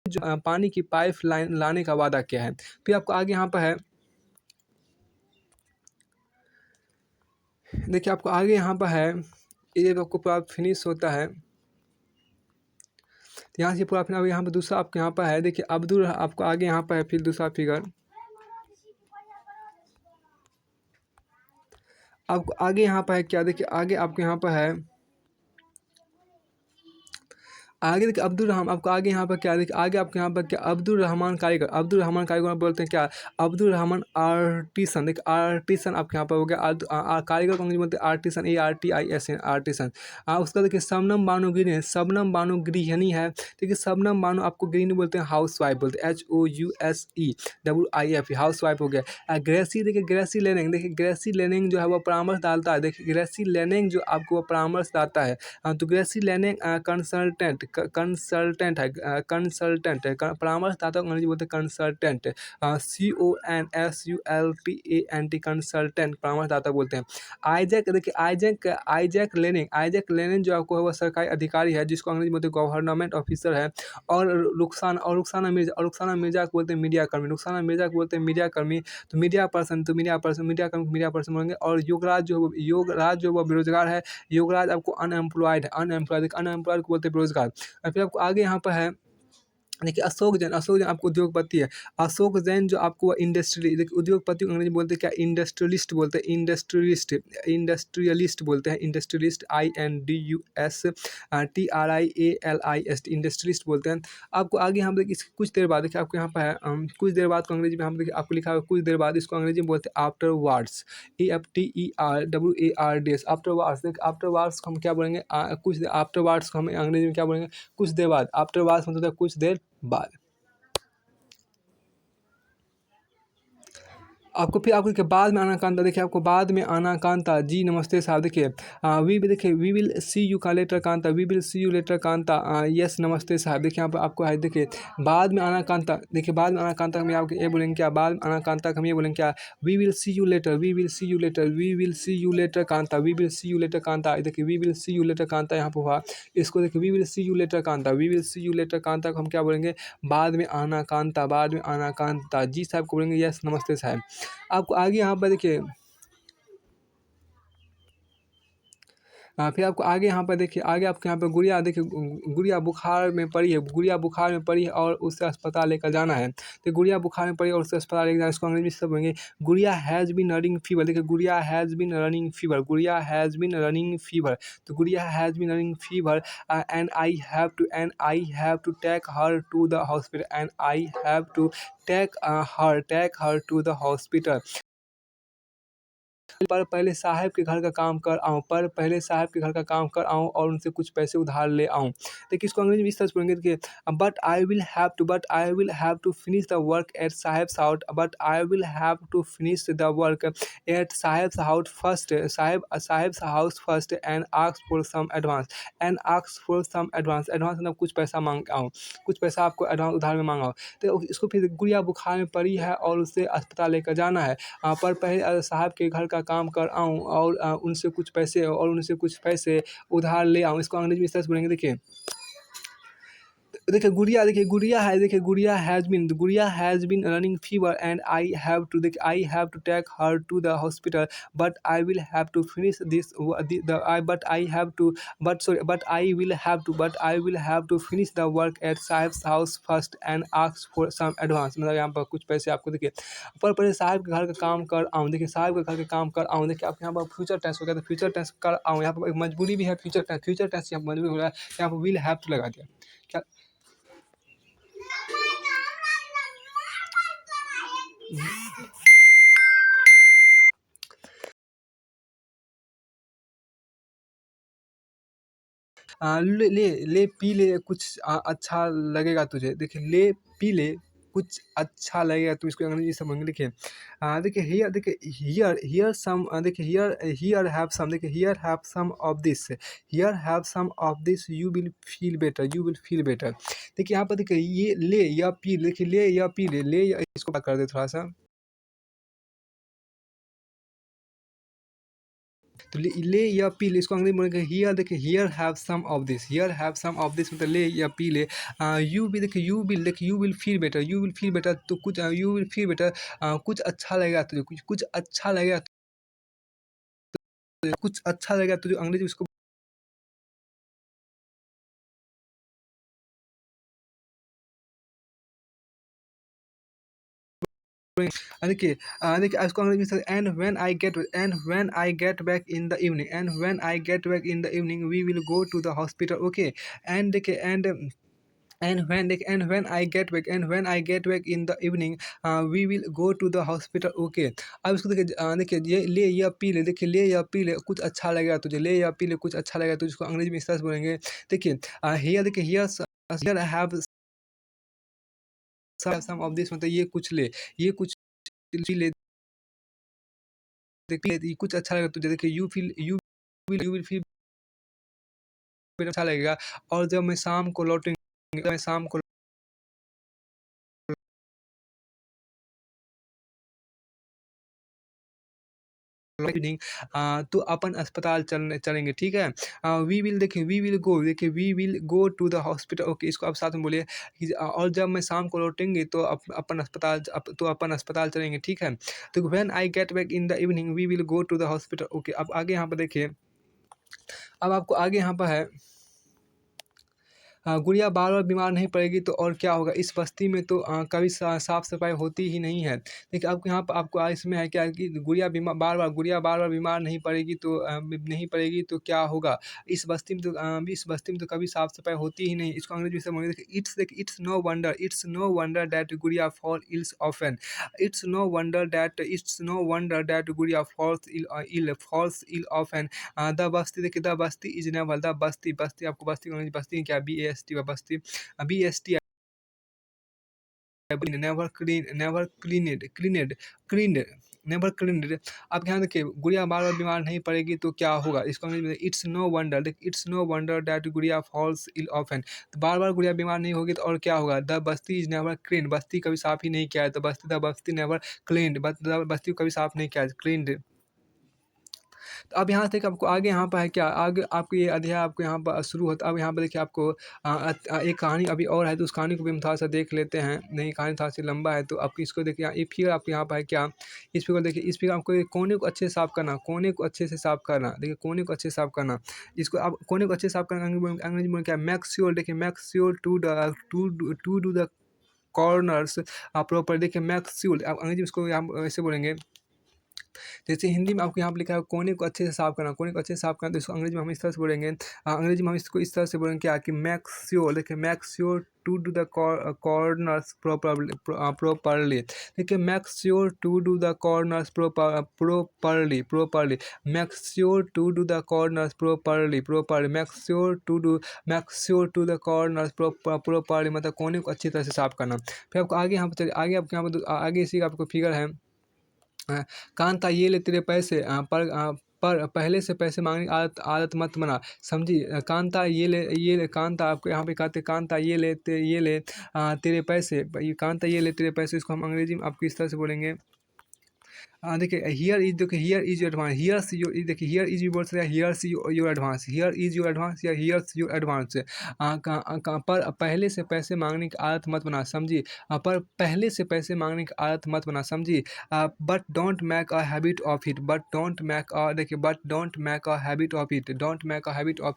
Speaker 1: जो पानी की पाइप लाइन लाने का वादा किया है। फिर आपको आगे यहाँ पर है, देखिए आपको आगे यहाँ पर है, ये आपको पूरा फिनिश होता है यहाँ से पूरा अपना। यहाँ पर दूसरा आपके यहाँ पर है, देखिए अब्दुल, आपको आगे यहाँ पर है फिर दूसरा फिगर। आपको आगे यहाँ पर है क्या, देखिए आगे आपके यहाँ पर है आगे देखिए अब्दुल रहमान, आपको आगे यहाँ पर क्या देखिए, आगे आपको यहाँ पर क्या, अब्दुल रहमान कारीगर, अब्दुल रहमान कारीगर बोलते हैं क्या, अब्दुल रहमान आर्टिसन। देखिए आर्टिसन आपके यहाँ पर हो गया, कारीगर को अंग्रेजी बोलते हैं आर्टिसन, ARTISN आर्टिसन। उसका देखिए शबनम बानो गृहिणी, शबनम बानो गृहिणी है। देखिए शबनम बानो आपको गृहिणी बोलते हैं, हाउस वाइफ बोलते हैं, HOUSE हाउस वाइफ हो गया। ग्रेसी, देखिए ग्रेसी लेनिंग, देखिए ग्रेसी लेनिंग जो है वो परामर्श डालता है। देखिए ग्रेसी लेनिंग जो आपको वो परामर्श डालता है। तो ग्रेसी लेनिंग कंसल्टेंट कंसल्टेंट है, कंसल्टेंट है, परामर्शदाता को अंग्रेजी बोलते हैं कंसल्टेंट। CONSULTANT कंसल्टेंट परामर्शदाता बोलते हैं। आइजैक, देखिए आइजैक आइजैक लेनिंग जो आपको है वो सरकारी अधिकारी है, जिसको अंग्रेजी में बोलते हैं गवर्नमेंट ऑफिसर है। और रुखसाना मिर्जा को बोलते हैं मीडिया कर्मी, रुखसाना मिर्जा को बोलते हैं मीडिया कर्मी। तो मीडिया कर्मी मीडिया पर्सन बोलेंगे। और योगराज जो वो बेरोजगार है, योगराज आपको अनएम्प्लॉयड है, अनएम्प्लॉयड को बोलते हैं बेरोजगार। और फिर आपको आगे यहाँ पर है, देखिए अशोक जैन आपको उद्योगपति है। अशोक जैन जो आपको इंडस्ट्री, देखिए उद्योगपति को अंग्रेजी बोलते हैं क्या, इंडस्ट्रियलिस्ट बोलते हैं, इंडस्ट्रियलिस्ट बोलते हैं, इंडस्ट्रियलिस्ट INDUSTRIALIST इंडस्ट्रियलिस्ट बोलते हैं। आपको आगे यहाँ पर देखिए इसके कुछ देर बाद, देखिए आपको यहाँ पर है कुछ देर बाद को अंग्रेजी में हम देखिए आपको लिखा हुआ है कुछ देर बाद, इसको अंग्रेजी में बोलते हैं afterwards, AFTERWARDS afterwards. देखिए आफ्टर वार्ड्स को हम क्या बोलेंगे, आफ्टर वार्ड्स को हम अंग्रेजी में क्या बोलेंगे, कुछ देर बाद। आफ्टर वार्ड्स मतलब कुछ देर बाद। आपको फिर आपको देखिए बाद में आनाकांता, देखिए आपको बाद में आनाकांता, जी नमस्ते साहब। देखिए वी विल सी यू का later Kanta, we will see you later Kanta, yes नमस्ते साहब। देखिए यहाँ पर आपको है, देखिए बाद में आनाकांता, देखिए बाद में आनाकांता हम आपको ये बोलेंगे क्या, बाद में आनाकांता हम ये बोलेंगे क्या, we will see you later, we will see you later, we will see you later Kanta, we will see you later Kanta. देखिए we will see you later Kanta यहाँ पर हुआ, इसको देखिए we will see you later Kanta, we will see you later Kanta को हम क्या बोलेंगे, बाद में आनाकांता, बाद में आनाकांता। जी साहब को बोलेंगे यस नमस्ते साहब। आपको आगे यहाँ पर देखिए फिर आपको आगे यहाँ पर देखिए, आगे आपके यहाँ पर गुड़िया, देखिए गुड़िया बुखार में पड़ी है, गुड़िया बुखार में पड़ी है और उसे अस्पताल लेकर जाना है। तो गुड़िया बुखार में पड़ी और उसे अस्पताल लेकर जाना है, इसको अंग्रेजी में सब बोलेंगे Gudiya has been running fever. देखिए Gudiya has been running fever, Gudiya has been running fever. तो Gudiya has been running fever and I have to take her to the hospital, and I have to take her to the hospital. पर पहले साहब के घर का काम कर आऊँ, पर पहले साहब के घर का काम कर आऊँ और उनसे कुछ पैसे उधार ले आऊँ। देखिए इसको अंग्रेजी में इस तरह से बोलेंगे, देखिए but I will have to finish the work at sahib's house, but I will have to finish the work at sahib's house first, sahib's house first and ask for some advance, advance मतलब कुछ पैसा मांग आऊँ, कुछ पैसा आपको एडवांस उधार में मांगा हो। तो इसको फिर गुड़िया बुखार में पड़ी है और उसे अस्पताल लेकर जाना है, पर पहले साहब के घर का काम कर आऊँ और उनसे कुछ पैसे उधार ले आऊँ। इसको अंग्रेजी में इस तरह से बोलेंगे, Gudiya has been running fever and I have to take her to the hospital, but I will have to finish this but I will have to finish the work at sahib's house first and ask for some advance. मतलब यहाँ पर कुछ पैसे आपको, देखिए पर पहले साहब के घर का काम कर आऊँ, देखिए साहब के घर का काम कर आऊँ। देखिए आप यहाँ पर फ्यूचर टेंस हो गया, तो फ्यूचर टेंस कर आऊँ, यहाँ पर एक मजबूरी भी है, फ्यूचर टेंस यहाँ पर मजबूरी हो रहा है, यहाँ पर विल हैव टू लगा दिया। क्या ले पी ले कुछ अच्छा लगेगा तुझे। देखिए ले पी ले कुछ अच्छा लगेगा, तो इसको अंग्रेजी से समझेंगे। देखिए देखिए हियर, देखिए हियर सम, देखिए here have some of this, you will feel better. देखिए यहाँ पर देखिए ये ले या पी, देखिए ले या पी ले या, इसको बात कर दे थोड़ा सा। तो ले या पी ले, इसको अंग्रेजी में बोलेंगे हियर। देखिए here have some of this, मतलब ले या पी ले। यू विल फील बेटर, तो कुछ यू विल फील बेटर, कुछ अच्छा लगेगा तुझे, कुछ अच्छा लगेगा तुझे, कुछ अच्छा लगेगा तुझे, अंग्रेजी उसको देखिए देखिए इसको अंग्रेजी में and when I get back in the evening we will go to the hospital okay. And देखिए and when I get back in the evening we will go to the hospital okay। अब इसको देखिए देखिए ये ले या पी ले, देखिए ले या पी ले कुछ अच्छा लगेगा तुझे, ले या पी ले कुछ अच्छा लगेगा तुझे, इसको अंग्रेजी में इस तरह से बोलेंगे। देखिए हियर देखिए here I have some of this, मतलब ये कुछ ले, ये कुछ ले, देखिए ये कुछ अच्छा लगेगा तुझे, देखिए यू विल फील अच्छा लगेगा। और जब मैं शाम को लौटेंगे, मैं शाम को इवनिंग तो अपन अस्पताल चलेंगे ठीक है। We will go to the hospital okay. इसको आप साथ में बोलिए और जब मैं शाम को लौटेंगे तो अपन अस्पताल चलेंगे ठीक है। तो when I get back in the evening we will go to the hospital okay. अब आगे यहाँ पर देखिए, अब आपको आगे यहाँ पर है गुड़िया बार-बार बीमार नहीं पड़ेगी तो और क्या होगा? इस बस्ती में तो कभी साफ-सफाई होती ही नहीं है। देखिए आपको यहाँ पर आपको इसमें है क्या कि गुड़िया बार-बार बीमार नहीं पड़ेगी तो क्या होगा? इस बस्ती में तो कभी साफ-सफाई होती ही नहीं। इसको अंग्रेजी में से बोलेंगे देखिए it's no wonder that Gudiya fall ills often. It's no wonder that Gudiya falls ill often. The बस्ती देखिए the Basti is never the बस्ती बस्ती आपको बस्ती का बस्ती क्या BAST व बस्ती BST नेवर क्लीनेड। आप ध्यान रखिए गुड़िया बार-बार बीमार नहीं पड़ेगी तो क्या होगा? इसको अंग्रेजी में it's no wonder that Gudiya falls ill often. तो बार-बार गुड़िया बीमार नहीं होगी तो और क्या होगा? The Basti is never cleaned, बस्ती कभी साफ ही नहीं किया है। तो द बस्ती नेवर क्लीन्ड, बस्ती को कभी साफ नहीं किया है, क्लीन्ड। तो अब यहाँ से आपको आगे यहाँ पर है क्या, आगे आपको ये अध्याय आपको यहाँ पर शुरू होता है। अब यहाँ पर देखिए आपको एक कहानी अभी और है तो उस कहानी को भी हम थोड़ा-सा देख लेते हैं। नहीं कहानी थोड़ा-सा लंबा है तो आप इसको देखिए ये फिगर आपके यहाँ पर है क्या, इस फिगर देखिए, इस फिगर आपको ये कोने को अच्छे से साफ करना, कोने को अच्छे से साफ करना। देखिए कोने को अच्छे से साफ करना। इसको आप कोने को अच्छे से साफ करना अंग्रेजी में क्या मेक श्योर, देखिए make sure to do the corners proper. देखिए मेक श्योर आप अंग्रेजी में इसको हम ऐसे बोलेंगे। जैसे हिंदी में आपको यहाँ पे लिखा है कोने को अच्छे से साफ करना, कोने को अच्छे से साफ करना, तो इसको अंग्रेजी में हम इस तरह से बोलेंगे। अंग्रेजी में हम इसको इस तरह से बोलेंगे क्या कि मेक श्योर, देखिए make sure to do the corners properly. देखिए make sure to do the corners properly make sure to do the corners properly make sure to the corners properly, मतलब कोने को अच्छी तरह से साफ करना। फिर आपको आगे यहाँ पर चलिए, आगे आपको यहाँ पर आगे इसी का आपको फिगर है। कांता ये ले तेरे पैसे पर पहले से पैसे मांगने की आदत मत बना समझी। कांता कांता आपको यहाँ पे कहते कांता ये ले तेरे पैसे, ये कांता ये ले तेरे पैसे, इसको हम अंग्रेजी में आपको इस तरह से बोलेंगे। देखिए हियर इज योर एडवांस, देखिए हियर इज यू बोल सकते हैं, here's your advance, here is your advance या हियर्स योर एडवांस। पर पहले से पैसे मांगने की आदत मत बना समझी। पर पहले से पैसे मांगने की आदत मत बना समझी। But don't make a habit of it, but don't make a habit of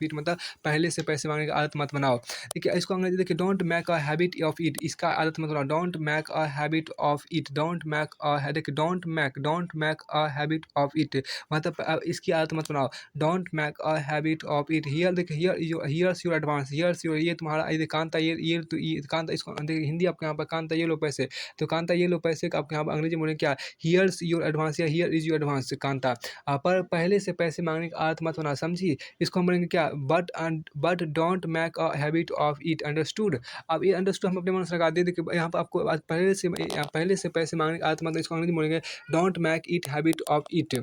Speaker 1: it, मतलब पहले से पैसे मांगने की आदत मत बनाओ। देखिए इसको अंग्रेजी देखिए don't make a habit of it, इसका आदत मत बनाओ। Don't make a habit of it, देखिए don't make a habit of it, मतलब इसकी आदत मत बनाओ। Don't make a habit of it. Here देखिए हियर्स योर एडवांस, ये तुम्हारा ये कांता ये कांता, इसको देखिए हिंदी आपके यहाँ पर कांता ये लो पैसे, तो कांता ये लो पैसे का आपके यहाँ पर अंग्रेजी में बोलेंगे क्या, हियर्स योर एडवांस या here is your advance Kanta. पर पहले से पैसे मांगने की आदत मत बना समझी। इसको हम बोलेंगे क्या, but don't make a habit of it, understood. अब ये अंडरस्टूड हम अपने मन से लगा दे, देखिए यहाँ पर आपको पहले से पैसे मांगने की आदत मत, इसको अंग्रेजी में बोलेंगे don't make it habit of it.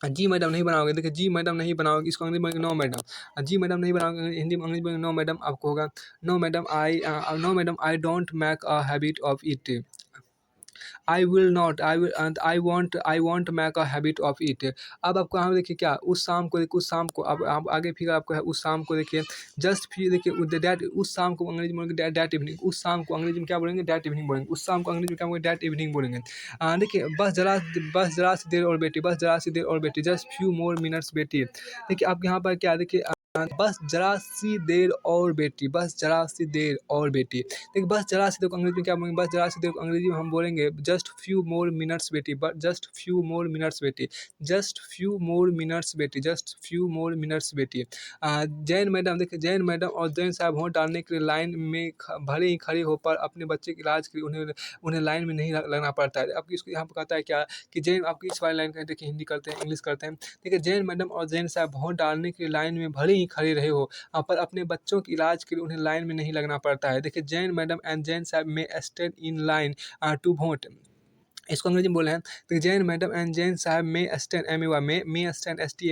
Speaker 1: जी मैडम नहीं बनाओगे, देखिए जी मैडम नहीं बनाओगे, इसको अंग्रेजी में बोलेंगे नो मैडम। जी मैडम नहीं बनाओगे, हिंदी में अंग्रेजी में बोलेंगे नो मैडम, आपको होगा no madam I don't make a habit of it. I won't make a habit of it. अब आपको यहाँ देखिए क्या, उस शाम को अब आप आगे फिर आपको है उस शाम को देखिए, जस्ट फिर देखिए दैट, उस शाम को अंग्रेजी में बोलेंगे दैट इवनिंग, उस शाम को अंग्रेजी में क्या बोलेंगे, दैट इवनिंग बोलेंगे, उस शाम को अंग्रेजी में क्या बोलेंगे, दैट इवनिंग बोलेंगे। देखिए बस जरा सी देर और बेटी, जस्ट फ्यू मोर मिनट्स बेटी। देखिए आप यहाँ पर क्या देखिए बस जरा सी देर और बेटी, बस जरा सी देर और बेटी। देखिए बस जरा सी देर को अंग्रेजी में क्या बोलेंगे, बस जरा सी देर को अंग्रेजी में हम बोलेंगे जस्ट फ्यू मोर मिनट्स बेटी, but just few more minutes बेटी, जस्ट फ्यू मोर मिनट्स बेटी, जस्ट फ्यू मोर मिनट्स बेटी। जैन मैडम, देखिए जैन मैडम और जैन साहब वोट डालने के लिए लाइन में भले ही खड़े हो, पर अपने बच्चे के इलाज के लिए उन्हें उन्हें लाइन में नहीं लगना पड़ता है। अब इसको यहाँ पर कहता है क्या कि जैन, आपकी इस वाली लाइन का देखिए हिंदी करते हैं, इंग्लिश करते हैं। देखिए जैन मैडम और जैन साहब वोट डालने के लिए लाइन में भले ही खड़े रहे हो, पर अपने बच्चों के इलाज के लिए उन्हें लाइन में नहीं लगना पड़ता है। देखिए Jain madam and Jain sahab men stand in line to vote, इसको अंग्रेजी में बोले हैं तो Jain madam and Jain sahab men stand may stand S T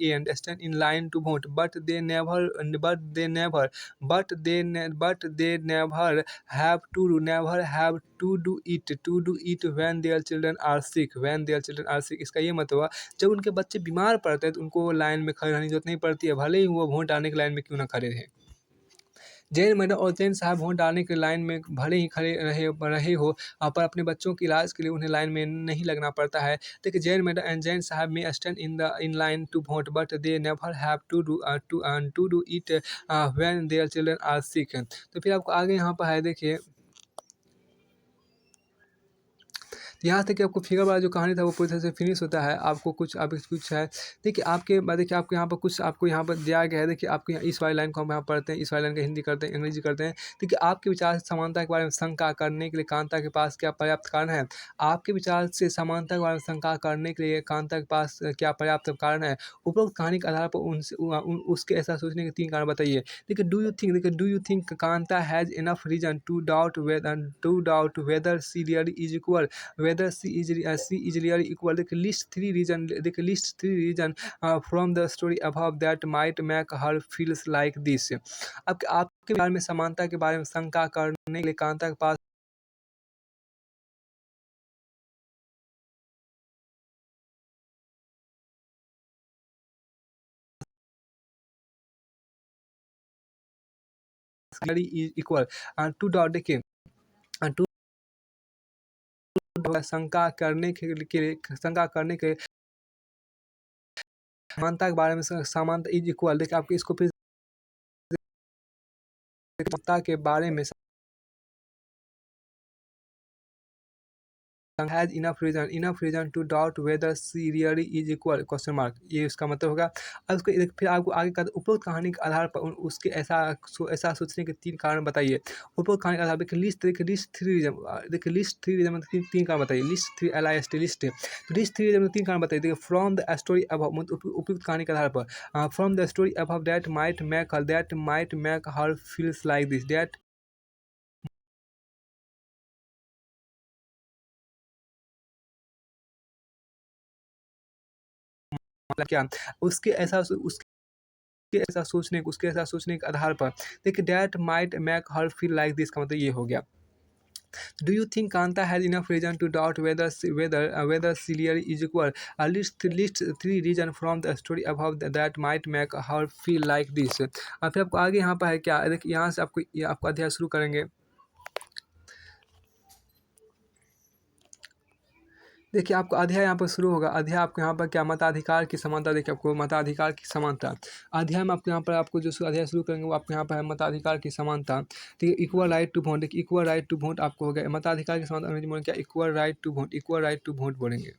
Speaker 1: and stand in line to vote, but they never to do it when their children are sick, इसका ये मतलब हुआ जब उनके बच्चे बीमार पड़ते हैं तो उनको लाइन में खड़े रहने की जरूरत नहीं पड़ती है, भले ही वो वोट डालने की लाइन में क्यों ना खड़े रहे। जैन मैडम और जैन साहब वोट डालने के लाइन में भले ही खड़े रहे हो, पर अपने बच्चों के इलाज के लिए उन्हें लाइन में नहीं लगना पड़ता है। देखिए Jain madam and Jain sahab men stand in line to vote, but they never have to do it when their children are sick. तो फिर आपको आगे यहाँ पर है देखिए, यहाँ तक कि आपको फिगर वाला जो कहानी था वो पूरी तरह से फिनिश होता है। आपको कुछ अब कुछ है, देखिए आपके बाद देखिए आपको यहाँ पर कुछ आपको यहाँ पर दिया गया है। देखिए आपके इस वाली लाइन को हम यहाँ पढ़ते हैं, इस वाली लाइन का हिंदी करते हैं, अंग्रेजी करते हैं। देखिए आपके विचार से समानता के बारे में शंका करने के लिए कांता के पास क्या पर्याप्त कारण है। आपके विचार से समानता के बारे में शंका करने के लिए कांता के पास क्या पर्याप्त कारण है। उपरोक्त कहानी के आधार पर उसके ऐसा सोचने के 3 कारण बताइए। देखिए do you think Kanta has enough reason to doubt whether she really is equal, whether C is really equal। देखिए list three reason from the story above that might make her feels like this। अब आपके बारे में समानता के बारे में शंका करने के लिए कांता के पास is equal टू डॉट, देखिए टू शंका करने के लिए समानता के बारे में समानता इज इक्वल। देखिए आपको इसको फिर समानता के बारे में has enough reason to doubt whether she really is equal question mark, ये उसका मतलब होगा। अब उसको फिर आपको आगे का उपरोक्त कहानी के आधार पर उसके ऐसा सोचने के 3 कारण बताइए। उपरोक्त कहानी के आधार पर लिस्ट थ्री रीजन, देखिए लिस्ट थ्री रीजन मतलब 3 कारण बताइए। लिस्ट थ्री रीजन में 3 कारण बताइए। देखिए फ्रॉम द स्टोरी अबव, उपयुक्त कहानी के आधार पर from the story above that might make her feels like this, that मतलब क्या उसके ऐसा सोचने के आधार पर देखिए that might make her feel like this का मतलब ये हो गया। Do you think Kanta has enough reason to doubt whether sillier is equal, list 3 reason from the story above that might make her feel like this. फिर आपको आगे यहाँ पर है क्या, देखिए यहाँ से आपको अध्याय शुरू करेंगे। देखिए आपको अध्याय यहाँ पर शुरू होगा। अध्याय आपको यहाँ पर क्या, मताधिकार की समानता। देखिए आपको मताधिकार की समानता अध्याय में आपको यहाँ पर आपको जो अध्याय शुरू करेंगे वो आपको यहाँ पर है मताधिकार की समानता। ठीक है, इक्वल राइट टू वोट। देखिए इक्वल राइट टू वोट आपको हो गया। मताधिकार की समानता अंग्रेजी में क्या, इक्वल राइट टू वोट बोलेंगे।